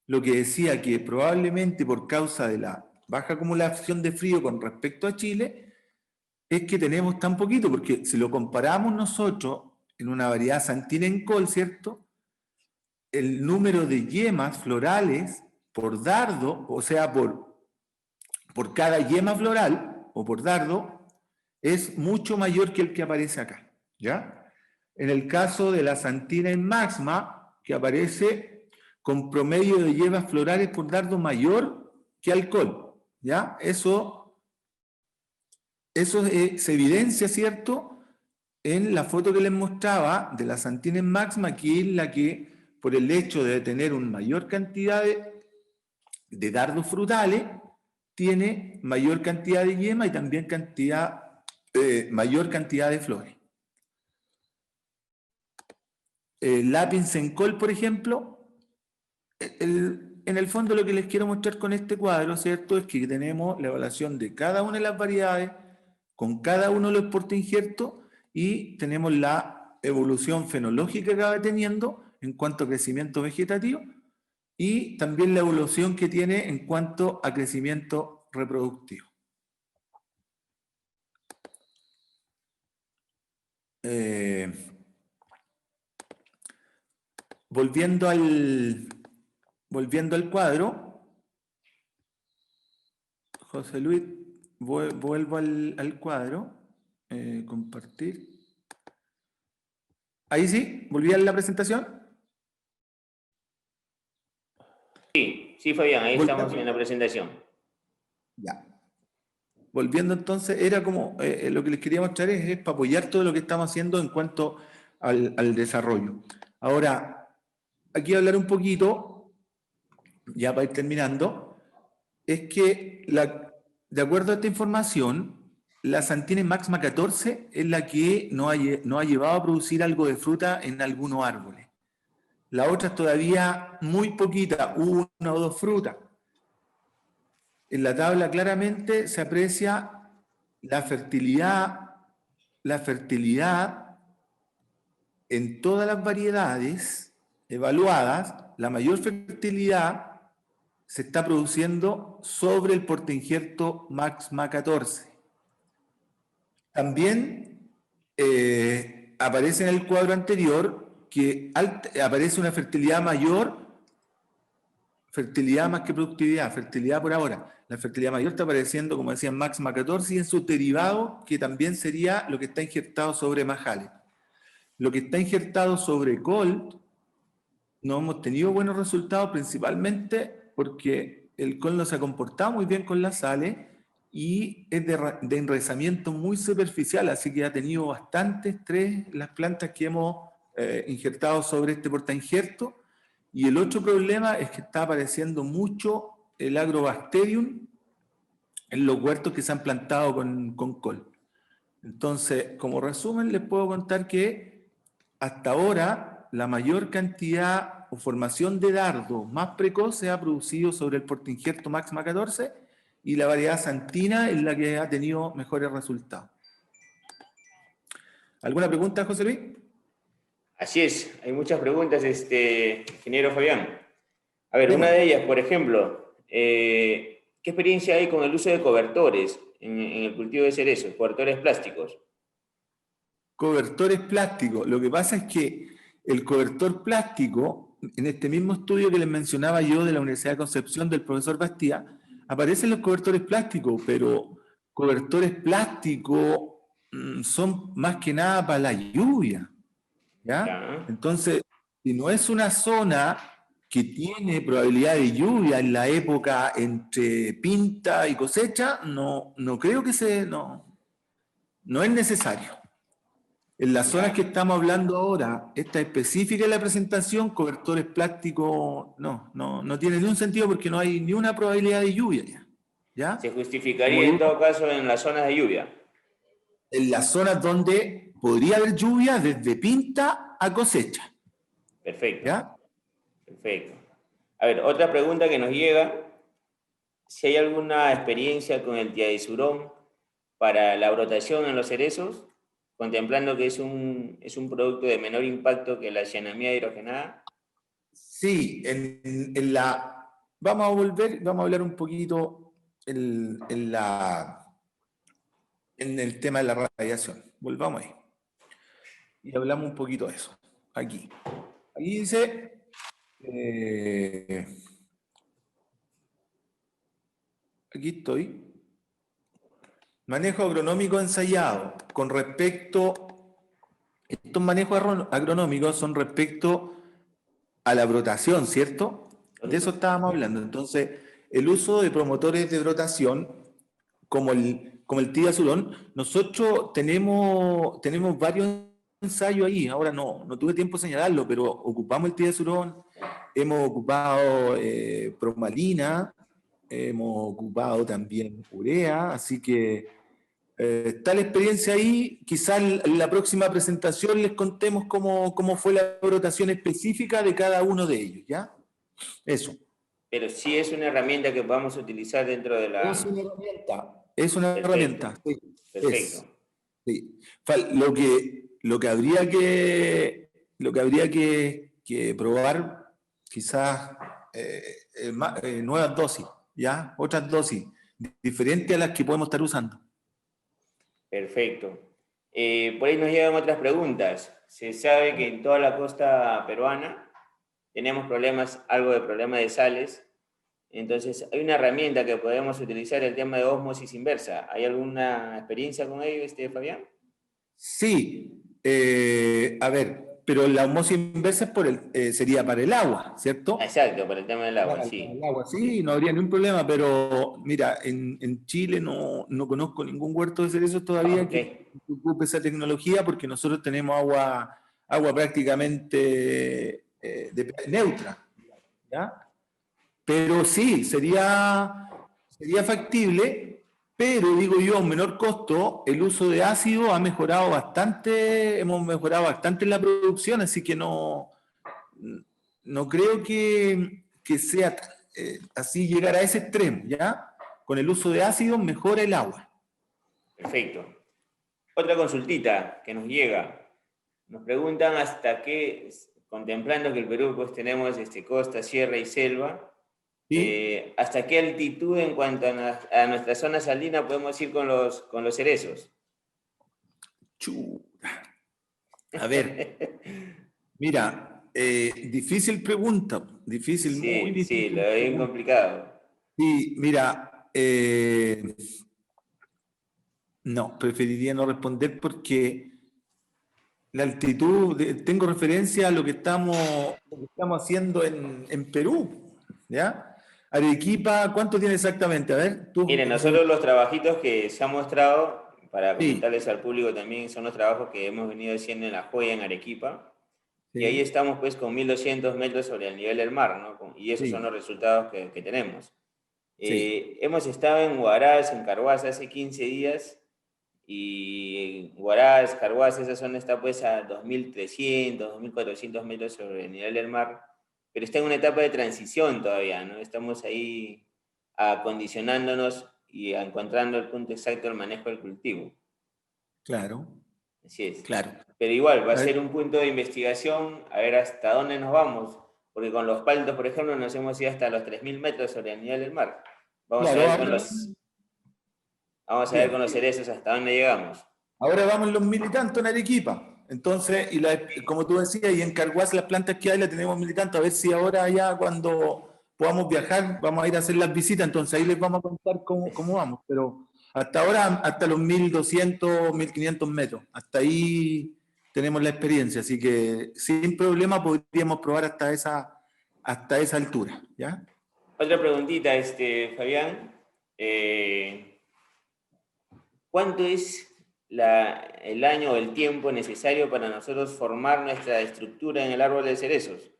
Speaker 2: Lo que decía que probablemente por causa de la baja acumulación de frío con respecto a Chile, es que tenemos tan poquito, porque si lo comparamos nosotros en una variedad Santina en col, ¿cierto? El número de yemas florales por dardo, o sea, por cada yema floral o por dardo, es mucho mayor que el que aparece acá, ¿ya? En el caso de la Santina en maxima, que aparece con promedio de yemas florales por dardo mayor que alcohol, ¿ya? Eso se evidencia, ¿cierto?, en la foto que les mostraba de la Santina en máxima, que es la que, por el hecho de tener una mayor cantidad de dardos frutales, tiene mayor cantidad de yema y también mayor cantidad de flores. El lápiz en col, por ejemplo, en el fondo lo que les quiero mostrar con este cuadro, ¿cierto?, es que tenemos la evaluación de cada una de las variedades, con cada uno de los portainjertos, y tenemos la evolución fenológica que va teniendo en cuanto a crecimiento vegetativo, y también la evolución que tiene en cuanto a crecimiento reproductivo. Volviendo al cuadro, José Luis, vuelvo al cuadro, compartir. Ahí sí, volví a la presentación.
Speaker 1: Sí, Fabián, ahí estamos en la presentación.
Speaker 2: Ya. Volviendo entonces, era como, lo que les quería mostrar es para apoyar todo lo que estamos haciendo en cuanto al desarrollo. Ahora, aquí hablar un poquito, ya para ir terminando, es que de acuerdo a esta información, la Santina en máxima 14 es la que nos ha llevado a producir algo de fruta en algunos árboles. La otra es todavía muy poquita, 1 o 2 frutas. En la tabla claramente se aprecia la fertilidad en todas las variedades evaluadas. La mayor fertilidad se está produciendo sobre el portainjerto máxima 14. También aparece en el cuadro anterior que aparece una fertilidad mayor, fertilidad más que productividad, fertilidad por ahora. La fertilidad mayor está apareciendo, como decía, en máxima 14 y en su derivado, que también sería lo que está injertado sobre majales. Lo que está injertado sobre col, no hemos tenido buenos resultados, principalmente porque el col no se ha comportado muy bien con las sales y es de enraizamiento muy superficial, así que ha tenido bastante estrés las plantas que hemos injertado sobre este portainjerto. Y el otro problema es que está apareciendo mucho el agrobacterium en los huertos que se han plantado con col. Entonces, como resumen, les puedo contar que hasta ahora la mayor cantidad o formación de dardo más precoz se ha producido sobre el portainjerto máxima 14 y la variedad Santina es la que ha tenido mejores resultados. ¿Alguna pregunta, José Luis?
Speaker 1: Así es, hay muchas preguntas, ingeniero Fabián. A ver, una de ellas, por ejemplo, ¿qué experiencia hay con el uso de cobertores en el cultivo de cerezos, cobertores plásticos?
Speaker 2: Cobertores plásticos. Lo que pasa es que el cobertor plástico, en este mismo estudio que les mencionaba yo de la Universidad de Concepción del profesor Bastía, aparecen los cobertores plásticos, pero cobertores plásticos son más que nada para la lluvia, ¿ya? Entonces, si no es una zona que tiene probabilidad de lluvia en la época entre pinta y cosecha, no creo que no es necesario. En las zonas que estamos hablando ahora, esta específica de la presentación, cobertores plásticos, no tiene ni un sentido porque no hay ni una probabilidad de lluvia. ¿Ya?
Speaker 1: Se justificaría en todo caso en las zonas de lluvia.
Speaker 2: En las zonas donde podría haber lluvia desde pinta a cosecha.
Speaker 1: Perfecto.
Speaker 2: ¿Ya?
Speaker 1: Perfecto. A ver, otra pregunta que nos llega, si hay alguna experiencia con el tiadesurón para la brotación en los cerezos, contemplando que es un producto de menor impacto que la cianamida hidrogenada.
Speaker 2: Sí, vamos a hablar un poquito en el tema de la radiación. Volvamos ahí. Y hablamos un poquito de eso. Aquí dice, aquí estoy. Manejo agronómico ensayado. Con respecto, estos manejos agronómicos son respecto a la brotación, ¿cierto? De eso estábamos hablando. Entonces, el uso de promotores de brotación, como el tiazulón, nosotros tenemos varios ensayos ahí. Ahora no tuve tiempo de señalarlo, pero ocupamos el tiazulón, hemos ocupado promalina, hemos ocupado también urea, así que está la experiencia ahí. Quizás en la próxima presentación les contemos cómo fue la brotación específica de cada uno de ellos, ¿ya? Eso.
Speaker 1: Pero sí es una herramienta que podamos utilizar dentro de la...
Speaker 2: Es una herramienta. Es una
Speaker 1: Perfecto.
Speaker 2: herramienta. Sí.
Speaker 1: Perfecto.
Speaker 2: Sí. Lo que habría que probar, quizás nuevas dosis, ¿ya? Otras dosis, diferentes a las que podemos estar usando.
Speaker 1: Perfecto. Por ahí nos llegan otras preguntas. Se sabe que en toda la costa peruana tenemos algo de problema de sales. Entonces, hay una herramienta que podemos utilizar, el tema de ósmosis inversa. ¿Hay alguna experiencia con ello, Fabián?
Speaker 2: Sí. A ver, pero la osmosis inversa sería para el agua, ¿cierto?
Speaker 1: Exacto, para el tema del agua, sí.
Speaker 2: El agua, sí, no habría ningún problema, pero mira, en Chile no conozco ningún huerto de cerezos todavía que ocupe esa tecnología porque nosotros tenemos agua prácticamente neutra, ¿ya? Pero sí, sería factible, pero digo yo, a un menor costo, el uso de ácido ha mejorado bastante, hemos mejorado bastante en la producción, así que no creo que sea así llegar a ese extremo, ¿ya? Con el uso de ácido mejora el agua.
Speaker 1: Perfecto. Otra consultita que nos llega. Nos preguntan hasta qué, contemplando que el Perú pues tenemos costa, sierra y selva,
Speaker 2: ¿Sí?
Speaker 1: ¿hasta qué altitud en cuanto a nuestra zona salina podemos ir con los cerezos?
Speaker 2: A ver, mira, difícil pregunta, muy difícil.
Speaker 1: Sí, lo veo bien complicado.
Speaker 2: Sí, mira, no, preferiría no responder porque la altitud, tengo referencia a lo que estamos haciendo en Perú, ¿ya? Arequipa, ¿cuánto tiene exactamente? A ver, tú.
Speaker 1: Miren, nosotros los trabajitos que se han mostrado, para
Speaker 2: Sí.
Speaker 1: comentarles al público también, son los trabajos que hemos venido haciendo en La Joya, en Arequipa,
Speaker 2: Sí.
Speaker 1: y ahí estamos pues con 1.200 metros sobre el nivel del mar, ¿no? Y esos son los resultados que tenemos.
Speaker 2: Sí.
Speaker 1: Hemos estado en Huaraz, en Carhuaz, hace 15 días, y Huaraz, Carhuaz, esa zona está pues a 2.300, 2.400 metros sobre el nivel del mar, pero está en una etapa de transición todavía, ¿no? Estamos ahí acondicionándonos y encontrando el punto exacto del manejo del cultivo.
Speaker 2: Claro.
Speaker 1: Así es.
Speaker 2: Claro.
Speaker 1: Pero igual, va a ser un punto de investigación, a ver hasta dónde nos vamos, porque con los paltos, por ejemplo, nos hemos ido hasta los 3.000 metros sobre el nivel del mar. Vamos a ver con los cerezos hasta dónde llegamos.
Speaker 2: Ahora vamos los 1.000 y tanto en Arequipa. Entonces, como tú decías, y en Carhuaz las plantas que hay las tenemos 1.000 y tanto. A ver si ahora ya cuando podamos viajar vamos a ir a hacer las visitas. Entonces ahí les vamos a contar cómo vamos. Pero hasta ahora, hasta los 1.200, 1.500 metros. Hasta ahí tenemos la experiencia. Así que sin problema podríamos probar hasta esa altura. ¿Ya?
Speaker 1: Otra preguntita, Fabián. ¿Cuánto es el año o el tiempo necesario para nosotros formar nuestra estructura en el árbol de cerezos?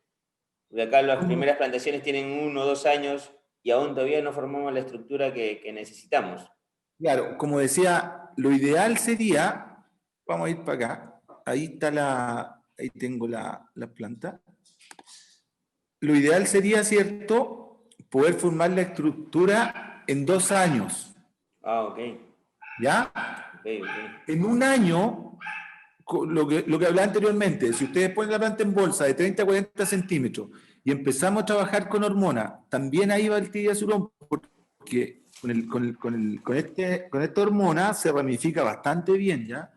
Speaker 1: Porque acá las primeras plantaciones tienen 1 o 2 años y aún todavía no formamos la estructura que necesitamos.
Speaker 2: Claro, como decía, lo ideal sería, vamos a ir para acá, ahí está ahí tengo la planta. Lo ideal sería, ¿cierto?, poder formar la estructura en 2 años.
Speaker 1: Ah, ok.
Speaker 2: ¿Ya?
Speaker 1: Okay.
Speaker 2: En 1 año, lo que hablaba anteriormente, si ustedes ponen la planta en bolsa de 30 a 40 centímetros y empezamos a trabajar con hormona, también ahí va el tiliazurón, porque con esta hormona se ramifica bastante bien, ¿ya?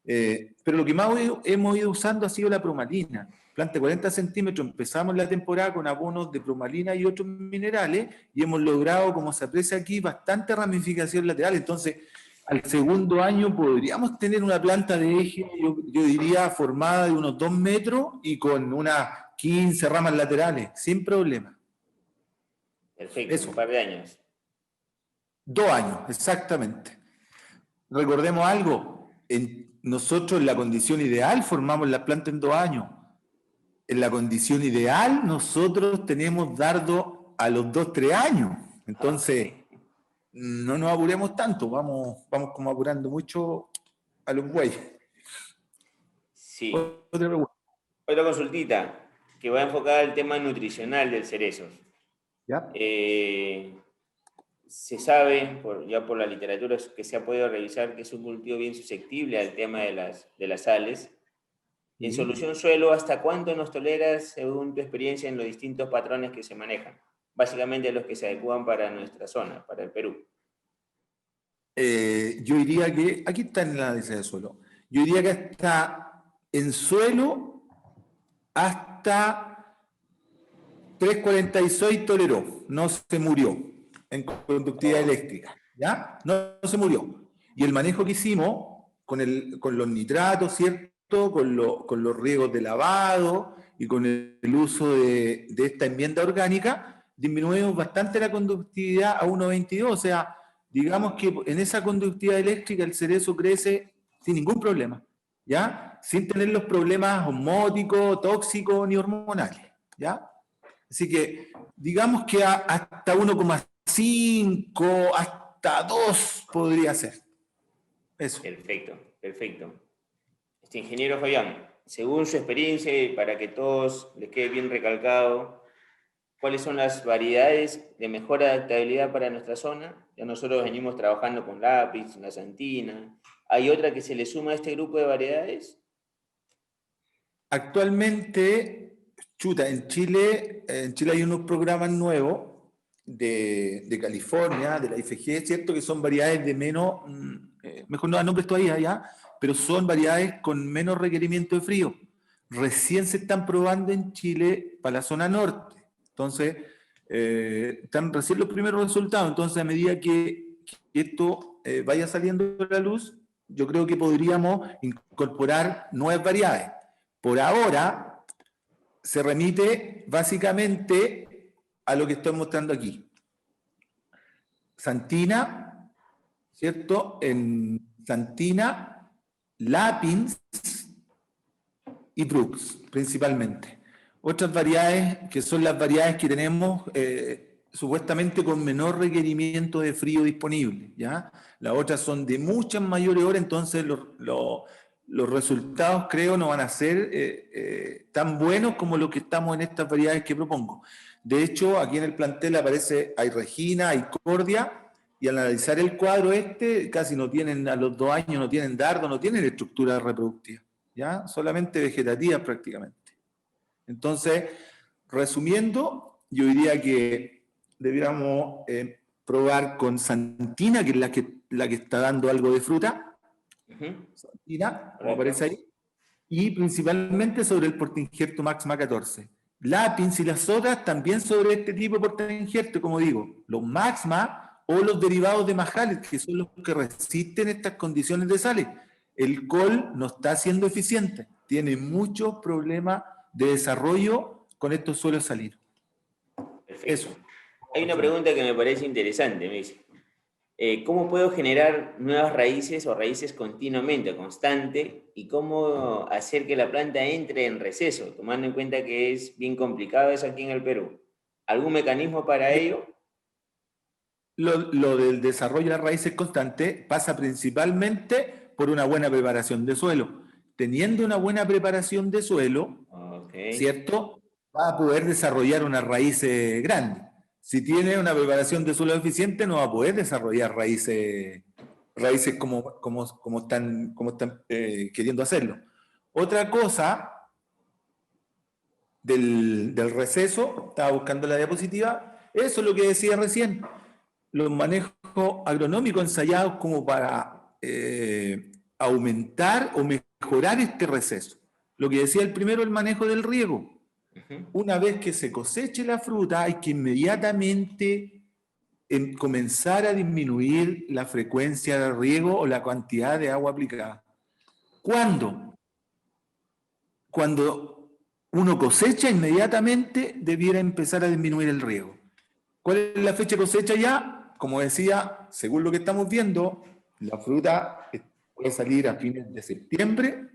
Speaker 2: Pero lo que más hemos ido usando ha sido la promalina. Planta de 40 centímetros, empezamos la temporada con abonos de promalina y otros minerales y hemos logrado, como se aprecia aquí, bastante ramificación lateral. Entonces, al segundo año podríamos tener una planta de eje, yo diría, formada de unos 2 metros y con unas 15 ramas laterales, sin problema.
Speaker 1: Perfecto,
Speaker 2: Eso.
Speaker 1: un par de años.
Speaker 2: 2 años, exactamente. Recordemos algo, nosotros en la condición ideal formamos la planta en 2 años. En la condición ideal nosotros tenemos dardo a los 2, 3 años. Entonces, no nos apuremos tanto, vamos como apurando mucho a los bueyes.
Speaker 1: Sí.
Speaker 2: Otra pregunta.
Speaker 1: Otra consultita, que va enfocada al tema nutricional del cerezos.
Speaker 2: ¿Ya?
Speaker 1: Se sabe, ya por la literatura que se ha podido revisar, que es un cultivo bien susceptible al tema de las sales. En solución suelo, ¿hasta cuánto nos toleras, según tu experiencia, en los distintos patrones que se manejan? Básicamente los que se adecúan para nuestra zona, para el Perú.
Speaker 2: Yo diría que, aquí está en la análisis de suelo, yo diría que hasta en suelo, hasta 3,46 toleró, no se murió en conductividad eléctrica, ¿ya? No se murió. Y el manejo que hicimos con los nitratos, ¿cierto? Con los riegos de lavado y con el uso de esta enmienda orgánica, disminuimos bastante la conductividad a 1,22, o sea, digamos que en esa conductividad eléctrica el cerezo crece sin ningún problema, ¿ya? Sin tener los problemas osmóticos, tóxicos ni hormonales, ¿ya? Así que digamos que hasta 1,5, hasta 2 podría ser. Eso.
Speaker 1: Perfecto, perfecto. Ingeniero Fabián, según su experiencia y para que todos les quede bien recalcado, ¿cuáles son las variedades de mejor adaptabilidad para nuestra zona? Ya nosotros venimos trabajando con lápiz, la santina. ¿Hay otra que se le suma a este grupo de variedades?
Speaker 2: Actualmente, en Chile hay unos programas nuevos de California, de la IFG, ¿cierto? Que son variedades de menos, mejor no dar nombres todavía, ¿ya? Pero son variedades con menos requerimiento de frío. Recién se están probando en Chile para la zona norte. Entonces, están recién los primeros resultados. Entonces, a medida que esto vaya saliendo a la luz, yo creo que podríamos incorporar nuevas variedades. Por ahora, se remite básicamente a lo que estoy mostrando aquí. Santina, ¿cierto? En Santina, Lapins y Brooks, principalmente. Otras variedades que son las variedades que tenemos supuestamente con menor requerimiento de frío disponible, ¿ya? Las otras son de muchas mayores horas, entonces los resultados creo no van a ser tan buenos como los que estamos en estas variedades que propongo. De hecho, aquí en el plantel hay Regina, hay Cordia, y al analizar el cuadro casi no tienen, a los 2 años no tienen dardo, no tienen estructura reproductiva, ¿ya? Solamente vegetativa prácticamente. Entonces, resumiendo, yo diría que debiéramos probar con Santina, que es la que está dando algo de fruta. Santina, como aparece ahí. Y principalmente sobre el portainjerto Maxma 14. Lapins y las otras también sobre este tipo de portainjerto, como digo, los Maxma o los derivados de Mahalet, que son los que resisten estas condiciones de sales. El col no está siendo eficiente, tiene muchos problemas de desarrollo con estos suelos salinos.
Speaker 1: Perfecto. Eso. Hay una pregunta que me parece interesante, me dice. ¿Cómo puedo generar nuevas raíces o raíces continuamente, constante? ¿Y cómo hacer que la planta entre en receso, tomando en cuenta que es bien complicado eso aquí en el Perú? ¿Algún mecanismo para ello?
Speaker 2: Lo del desarrollo de las raíces constantes pasa principalmente por una buena preparación de suelo. Teniendo una buena preparación de suelo,
Speaker 1: Ok.
Speaker 2: ¿cierto? Va a poder desarrollar una raíz grande. Si tiene una preparación de suelo eficiente, no va a poder desarrollar raíces como están queriendo hacerlo. Otra cosa del receso, estaba buscando la diapositiva, eso es lo que decía recién, los manejos agronómicos ensayados como para aumentar o mejorar este receso. Lo que decía el primero, el manejo del riego.
Speaker 1: Ujú.
Speaker 2: Una vez que se coseche la fruta, hay que inmediatamente comenzar a disminuir la frecuencia de riego o la cantidad de agua aplicada. ¿Cuándo? Cuando uno cosecha, inmediatamente debiera empezar a disminuir el riego. ¿Cuál es la fecha de cosecha ya? Como decía, según lo que estamos viendo, la fruta puede salir a fines de septiembre,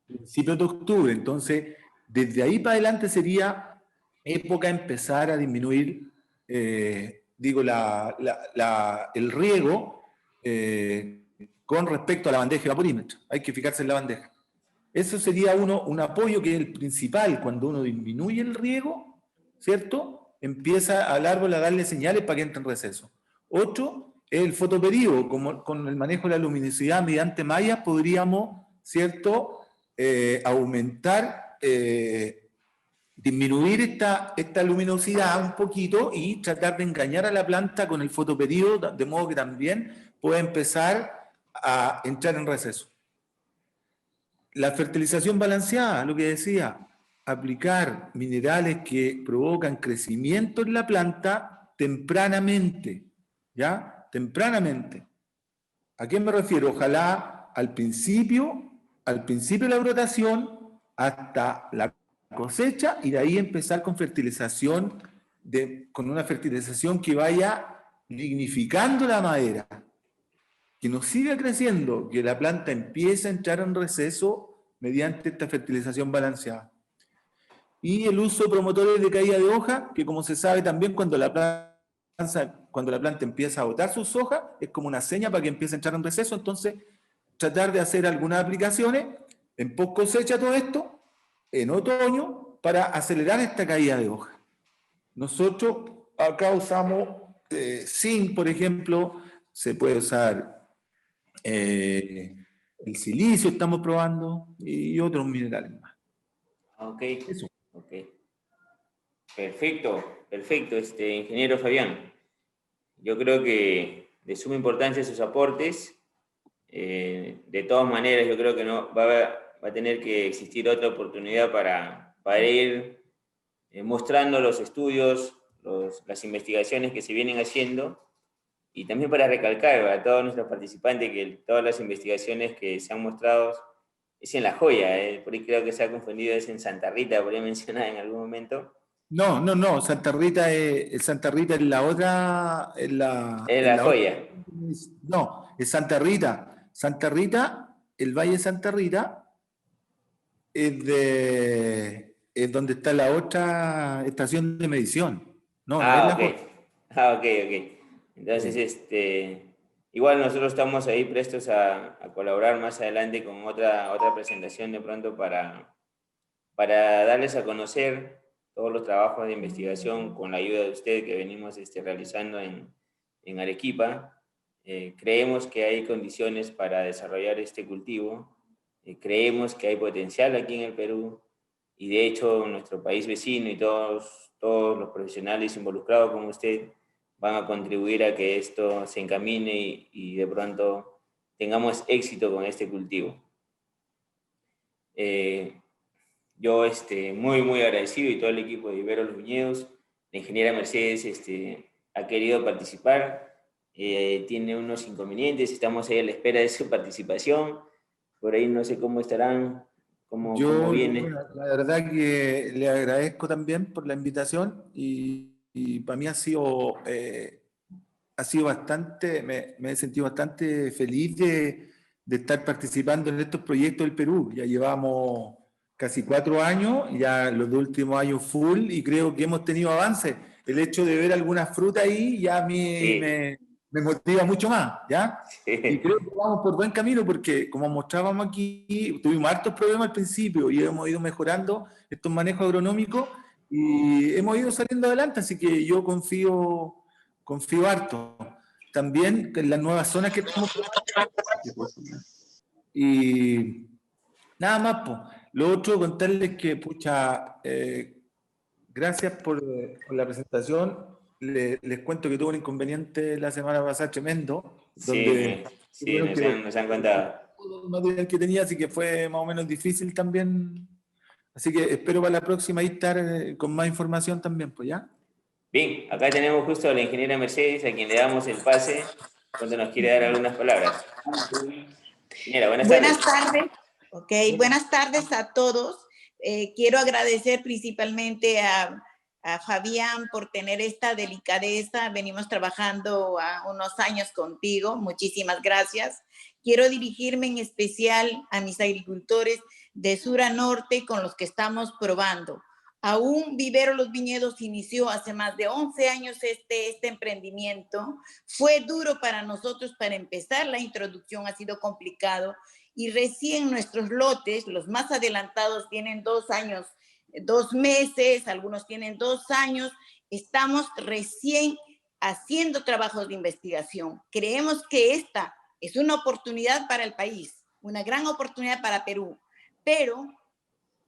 Speaker 2: principios de octubre. Entonces, desde ahí para adelante sería época de empezar a disminuir, el riego con respecto a la bandeja de vaporímetro. Hay que fijarse en la bandeja. Eso sería un apoyo que es el principal. Cuando uno disminuye el riego, ¿cierto? Empieza al árbol a darle señales para que entre en receso. Otro es el fotoperíodo. Como con el manejo de la luminosidad mediante mallas podríamos, ¿cierto? Aumentar, disminuir esta luminosidad un poquito y tratar de engañar a la planta con el fotoperíodo, de modo que también pueda empezar a entrar en receso. La fertilización balanceada, lo que decía, aplicar minerales que provocan crecimiento en la planta tempranamente, ¿ya? Tempranamente. ¿A qué me refiero? Ojalá al principio de la brotación, hasta la cosecha, y de ahí empezar con fertilización, con una fertilización que vaya lignificando la madera, que no siga creciendo, que la planta empiece a entrar en receso mediante esta fertilización balanceada. Y el uso de promotores de caída de hoja, que como se sabe también cuando la planta empieza a botar sus hojas, es como una seña para que empiece a entrar en receso. Entonces, tratar de hacer algunas aplicaciones en post cosecha todo esto, en otoño, para acelerar esta caída de hoja. Nosotros acá usamos zinc, por ejemplo, se puede usar el silicio, estamos probando, y otros minerales más.
Speaker 1: Ok,
Speaker 2: Eso.
Speaker 1: ok. Perfecto, perfecto, ingeniero Fabián. Yo creo que de suma importancia sus aportes. De todas maneras, yo creo que no va a tener que existir otra oportunidad para ir mostrando los estudios, las investigaciones que se vienen haciendo y también para recalcar a todos nuestros participantes que todas las investigaciones que se han mostrado es en La Joya. Por ahí creo que se ha confundido, es en Santa Rita, por ahí mencionada en algún momento.
Speaker 2: No, Santa Rita es la otra,
Speaker 1: Es
Speaker 2: es
Speaker 1: La
Speaker 2: la otra.
Speaker 1: Joya.
Speaker 2: No, es Santa Rita. Santa Rita, el Valle de Santa Rita, es donde está la otra estación de medición. No es
Speaker 1: Ah,
Speaker 2: la
Speaker 1: ok.
Speaker 2: Joya.
Speaker 1: Ah, ok, ok. Entonces,
Speaker 2: Sí.
Speaker 1: igual nosotros estamos ahí prestos a colaborar más adelante con otra presentación de pronto para darles a conocer todos los trabajos de investigación con la ayuda de usted que venimos realizando en Arequipa. Creemos que hay condiciones para desarrollar este cultivo. Creemos que hay potencial aquí en el Perú y de hecho nuestro país vecino y todos los profesionales involucrados como usted van a contribuir a que esto se encamine y de pronto tengamos éxito con este cultivo. Yo muy, muy agradecido y todo el equipo de Ibero Los Viñedos. La ingeniera Mercedes ha querido participar, tiene unos inconvenientes, estamos ahí a la espera de su participación. Por ahí no sé cómo estarán, cómo viene.
Speaker 2: Bueno, la verdad que le agradezco también por la invitación y para mí ha sido ha sido bastante, me he sentido bastante feliz de estar participando en estos proyectos del Perú. Ya llevamos casi 4 años, ya los 2 últimos años full, y creo que hemos tenido avances. El hecho de ver algunas frutas ahí ya a mí
Speaker 1: Sí,
Speaker 2: me motiva mucho más, ¿ya? Y
Speaker 1: sí,
Speaker 2: creo que vamos por buen camino porque, como mostrábamos aquí, tuvimos hartos problemas al principio y hemos ido mejorando estos manejos agronómicos y hemos ido saliendo adelante, así que yo confío harto. También en las nuevas zonas que estamos y nada más, pues. Lo otro, contarles que, pucha, gracias por la presentación. Les cuento que tuve un inconveniente la semana pasada tremendo, donde
Speaker 1: sí,
Speaker 2: tuvieron que
Speaker 1: nos han contado.
Speaker 2: todo el material que tenía, así que fue más o menos difícil también. Así que espero para la próxima ahí estar con más información también, pues ya.
Speaker 1: Bien, acá tenemos justo a la ingeniera Mercedes, a quien le damos el pase, donde nos quiere dar algunas palabras. Ingeniera, buenas
Speaker 3: Buenas
Speaker 1: tardes.
Speaker 3: tardes. Ok, buenas tardes a todos. Quiero agradecer principalmente a Fabián por tener esta delicadeza. Venimos trabajando a unos años contigo. Muchísimas gracias. Quiero dirigirme en especial a mis agricultores de sur a norte con los que estamos probando. Aún Vivero Los Viñedos inició hace más de 11 años este emprendimiento. Fue duro para nosotros para empezar, la introducción ha sido complicado y recién nuestros lotes, los más adelantados, tienen 2 años, 2 meses, algunos tienen 2 años. Estamos recién haciendo trabajos de investigación. Creemos que esta es una oportunidad para el país, una gran oportunidad para Perú, pero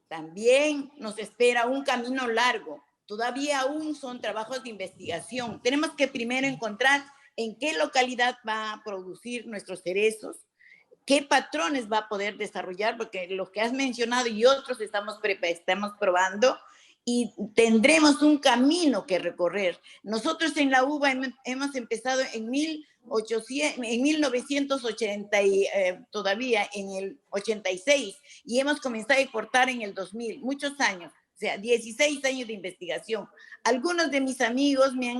Speaker 3: también nos espera un camino largo. Todavía aún son trabajos de investigación. Tenemos que primero encontrar en qué localidad va a producir nuestros cerezos, qué patrones va a poder desarrollar, porque los que has mencionado y otros estamos probando y tendremos un camino que recorrer. Nosotros en la uva hemos empezado en 1980 y todavía en el 86 y hemos comenzado a exportar en el 2000, muchos años. O sea, 16 años de investigación. Algunos de mis amigos me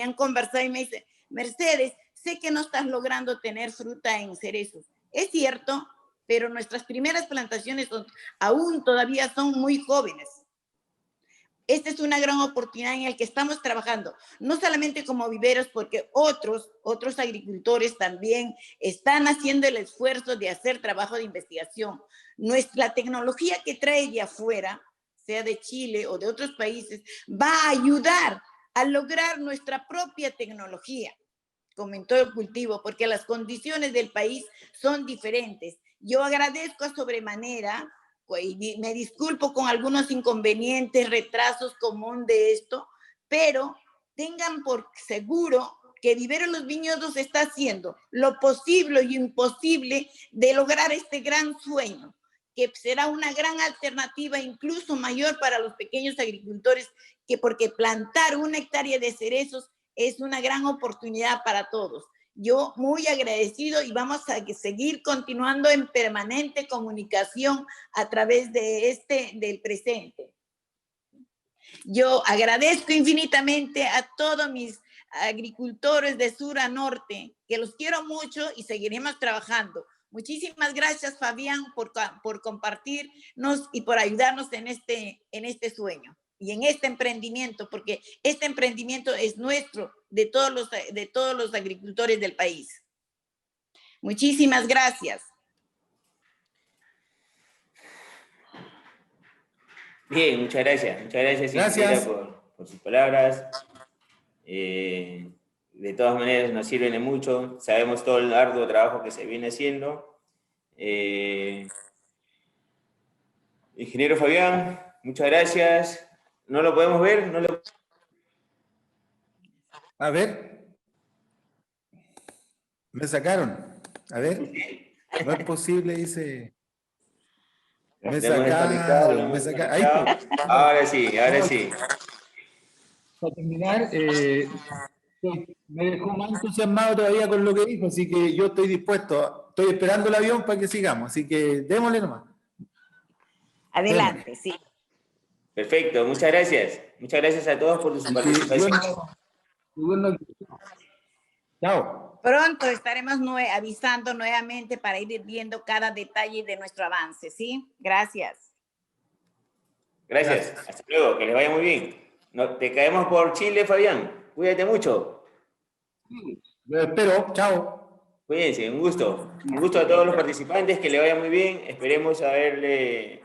Speaker 3: han conversado y me dicen, Mercedes, sé que no estás logrando tener fruta en cerezos. Es cierto, pero nuestras primeras plantaciones aún todavía son muy jóvenes. Esta es una gran oportunidad en la que estamos trabajando, no solamente como viveros, porque otros agricultores también están haciendo el esfuerzo de hacer trabajo de investigación. La tecnología que trae de afuera, sea de Chile o de otros países, va a ayudar a lograr nuestra propia tecnología, como en todo el cultivo, porque las condiciones del país son diferentes. Yo agradezco a sobremanera y me disculpo con algunos inconvenientes, retrasos común de esto, pero tengan por seguro que Vivero Los Viñedos está haciendo lo posible y imposible de lograr este gran sueño, que será una gran alternativa incluso mayor para los pequeños agricultores, porque plantar 1 hectárea de cerezos es una gran oportunidad para todos. Yo muy agradecido y vamos a seguir continuando en permanente comunicación a través del presente. Yo agradezco infinitamente a todos mis agricultores de sur a norte, que los quiero mucho y seguiremos trabajando. Muchísimas gracias, Fabián, por compartirnos y por ayudarnos en este sueño y en este emprendimiento, porque este emprendimiento es nuestro, de todos los agricultores del país. Muchísimas gracias.
Speaker 1: Bien, muchas gracias, ingeniera, por sus palabras. De todas maneras nos sirven de mucho, sabemos todo el arduo trabajo que se viene haciendo. Ingeniero Fabián, muchas gracias. ¿No lo podemos ver? ¿No lo...
Speaker 2: A ver, me sacaron. A ver, no es posible, dice. Me sacaron. Ahí,
Speaker 1: ahora sí.
Speaker 2: Para terminar, me dejó más entusiasmado todavía con lo que dijo, así que yo estoy dispuesto, estoy esperando el avión para que sigamos, así que démosle nomás.
Speaker 3: Adelante,
Speaker 2: démosle.
Speaker 3: sí.
Speaker 1: Perfecto, muchas gracias. Muchas gracias a todos por su participación.
Speaker 2: Chao.
Speaker 3: Pronto estaremos avisando nuevamente para ir viendo cada detalle de nuestro avance, ¿sí? Gracias.
Speaker 1: Gracias. Hasta luego, que les vaya muy bien. Te caemos por Chile, Fabián. Cuídate mucho.
Speaker 2: Lo espero. Chao.
Speaker 1: Cuídense, un gusto. Un gusto a todos los participantes, que le vaya muy bien. Esperemos haberle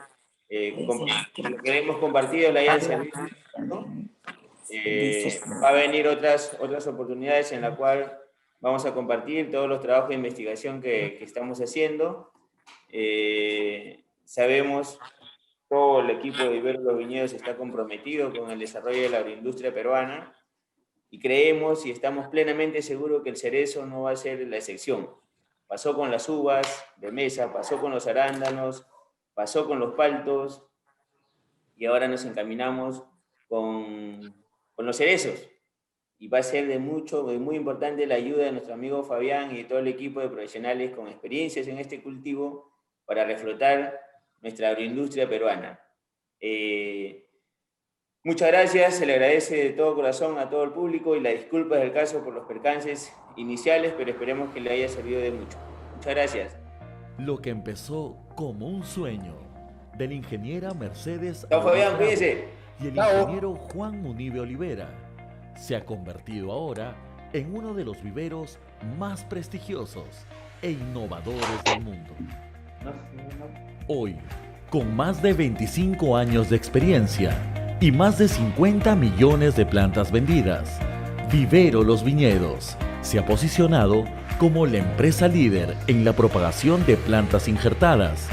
Speaker 1: lo que hemos compartido, la hayan servido, ¿no? Va a venir otras oportunidades en la cual vamos a compartir todos los trabajos de investigación que estamos haciendo. Sabemos, todo el equipo de Ibero Los Viñedos está comprometido con el desarrollo de la agroindustria peruana y creemos y estamos plenamente seguros que el cerezo no va a ser la excepción. Pasó con las uvas de mesa, pasó con los arándanos, pasó con los paltos y ahora nos encaminamos con los cerezos. Y va a ser de muy importante la ayuda de nuestro amigo Fabián y de todo el equipo de profesionales con experiencias en este cultivo para reflotar nuestra agroindustria peruana. Muchas gracias, se le agradece de todo corazón a todo el público y la disculpa del caso por los percances iniciales, pero esperemos que le haya servido de mucho. Muchas gracias.
Speaker 4: Lo que empezó como un sueño del ingeniera Mercedes
Speaker 1: Chao, Fabián,
Speaker 4: Bravo
Speaker 1: cuídense.
Speaker 4: y el
Speaker 2: Chao.
Speaker 4: ingeniero Juan Munive Olivera se ha convertido ahora en uno de los viveros más prestigiosos e innovadores del mundo. Hoy, con más de 25 años de experiencia y más de 50 millones de plantas vendidas, Vivero Los Viñedos se ha posicionado como la empresa líder en la propagación de plantas injertadas,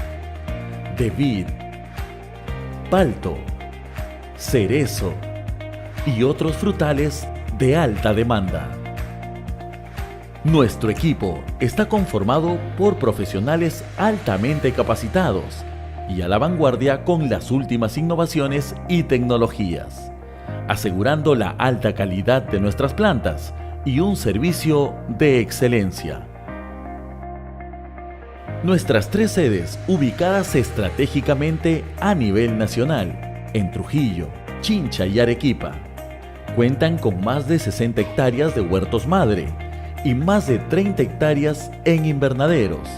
Speaker 4: de vid, palto, cerezo y otros frutales de alta demanda. Nuestro equipo está conformado por profesionales altamente capacitados y a la vanguardia con las últimas innovaciones y tecnologías, asegurando la alta calidad de nuestras plantas y un servicio de excelencia. Nuestras 3 sedes, ubicadas estratégicamente a nivel nacional, en Trujillo, Chincha y Arequipa, cuentan con más de 60 hectáreas de huertos madre y más de 30 hectáreas en invernaderos,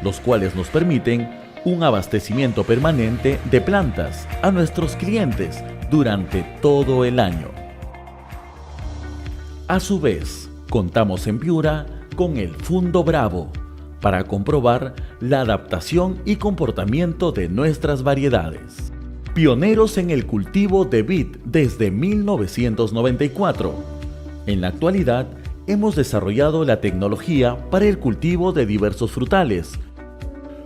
Speaker 4: los cuales nos permiten un abastecimiento permanente de plantas a nuestros clientes durante todo el año. A su vez, contamos en Piura con el Fundo Bravo para comprobar la adaptación y comportamiento de nuestras variedades. Pioneros en el cultivo de vid desde 1994. En la actualidad, hemos desarrollado la tecnología para el cultivo de diversos frutales,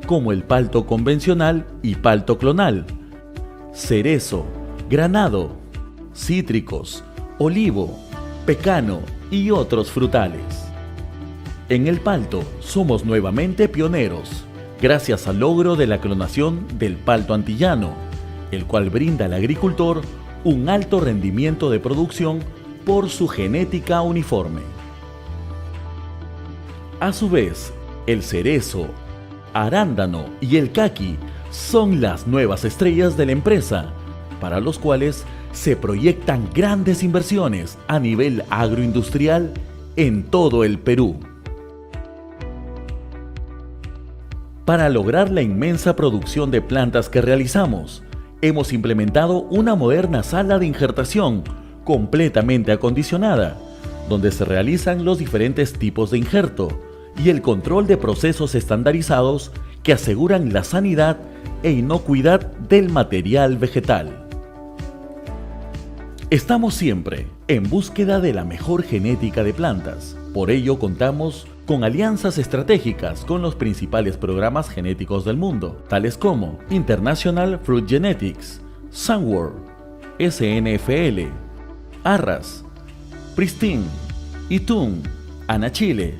Speaker 4: como el palto convencional y palto clonal, cerezo, granado, cítricos, olivo, pecano y otros frutales. En el palto somos nuevamente pioneros, gracias al logro de la clonación del palto antillano, el cual brinda al agricultor un alto rendimiento de producción por su genética uniforme. A su vez, el cerezo, arándano y el caqui son las nuevas estrellas de la empresa, para los cuales se proyectan grandes inversiones a nivel agroindustrial en todo el Perú. Para lograr la inmensa producción de plantas que realizamos, hemos implementado una moderna sala de injertación completamente acondicionada, donde se realizan los diferentes tipos de injerto y el control de procesos estandarizados que aseguran la sanidad e inocuidad del material vegetal. Estamos siempre en búsqueda de la mejor genética de plantas. Por ello contamos con alianzas estratégicas con los principales programas genéticos del mundo, tales como International Fruit Genetics, Sunworld, SNFL, Arras, Pristine, Itun, Anachile,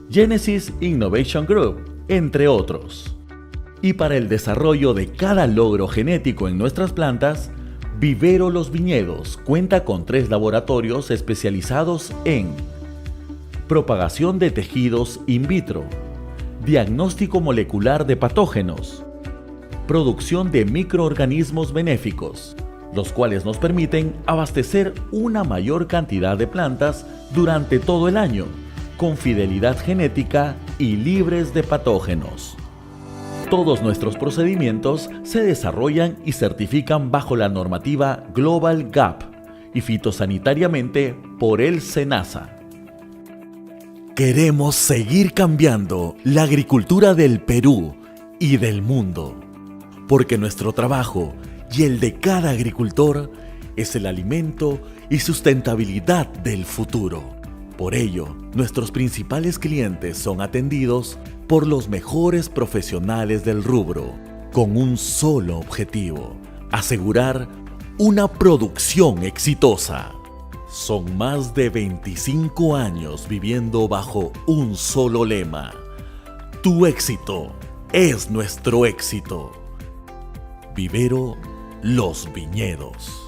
Speaker 4: Genesis Innovation Group, entre otros. Y para el desarrollo de cada logro genético en nuestras plantas, Vivero Los Viñedos cuenta con 3 laboratorios especializados en propagación de tejidos in vitro, diagnóstico molecular de patógenos, producción de microorganismos benéficos, los cuales nos permiten abastecer una mayor cantidad de plantas durante todo el año, con fidelidad genética y libres de patógenos. Todos nuestros procedimientos se desarrollan y certifican bajo la normativa Global GAP y fitosanitariamente por el SENASA. Queremos seguir cambiando la agricultura del Perú y del mundo, porque nuestro trabajo y el de cada agricultor es el alimento y sustentabilidad del futuro. Por ello, nuestros principales clientes son atendidos por los mejores profesionales del rubro, con un solo objetivo: asegurar una producción exitosa. Son más de 25 años viviendo bajo un solo lema: tu éxito es nuestro éxito. Vivero Los Viñedos.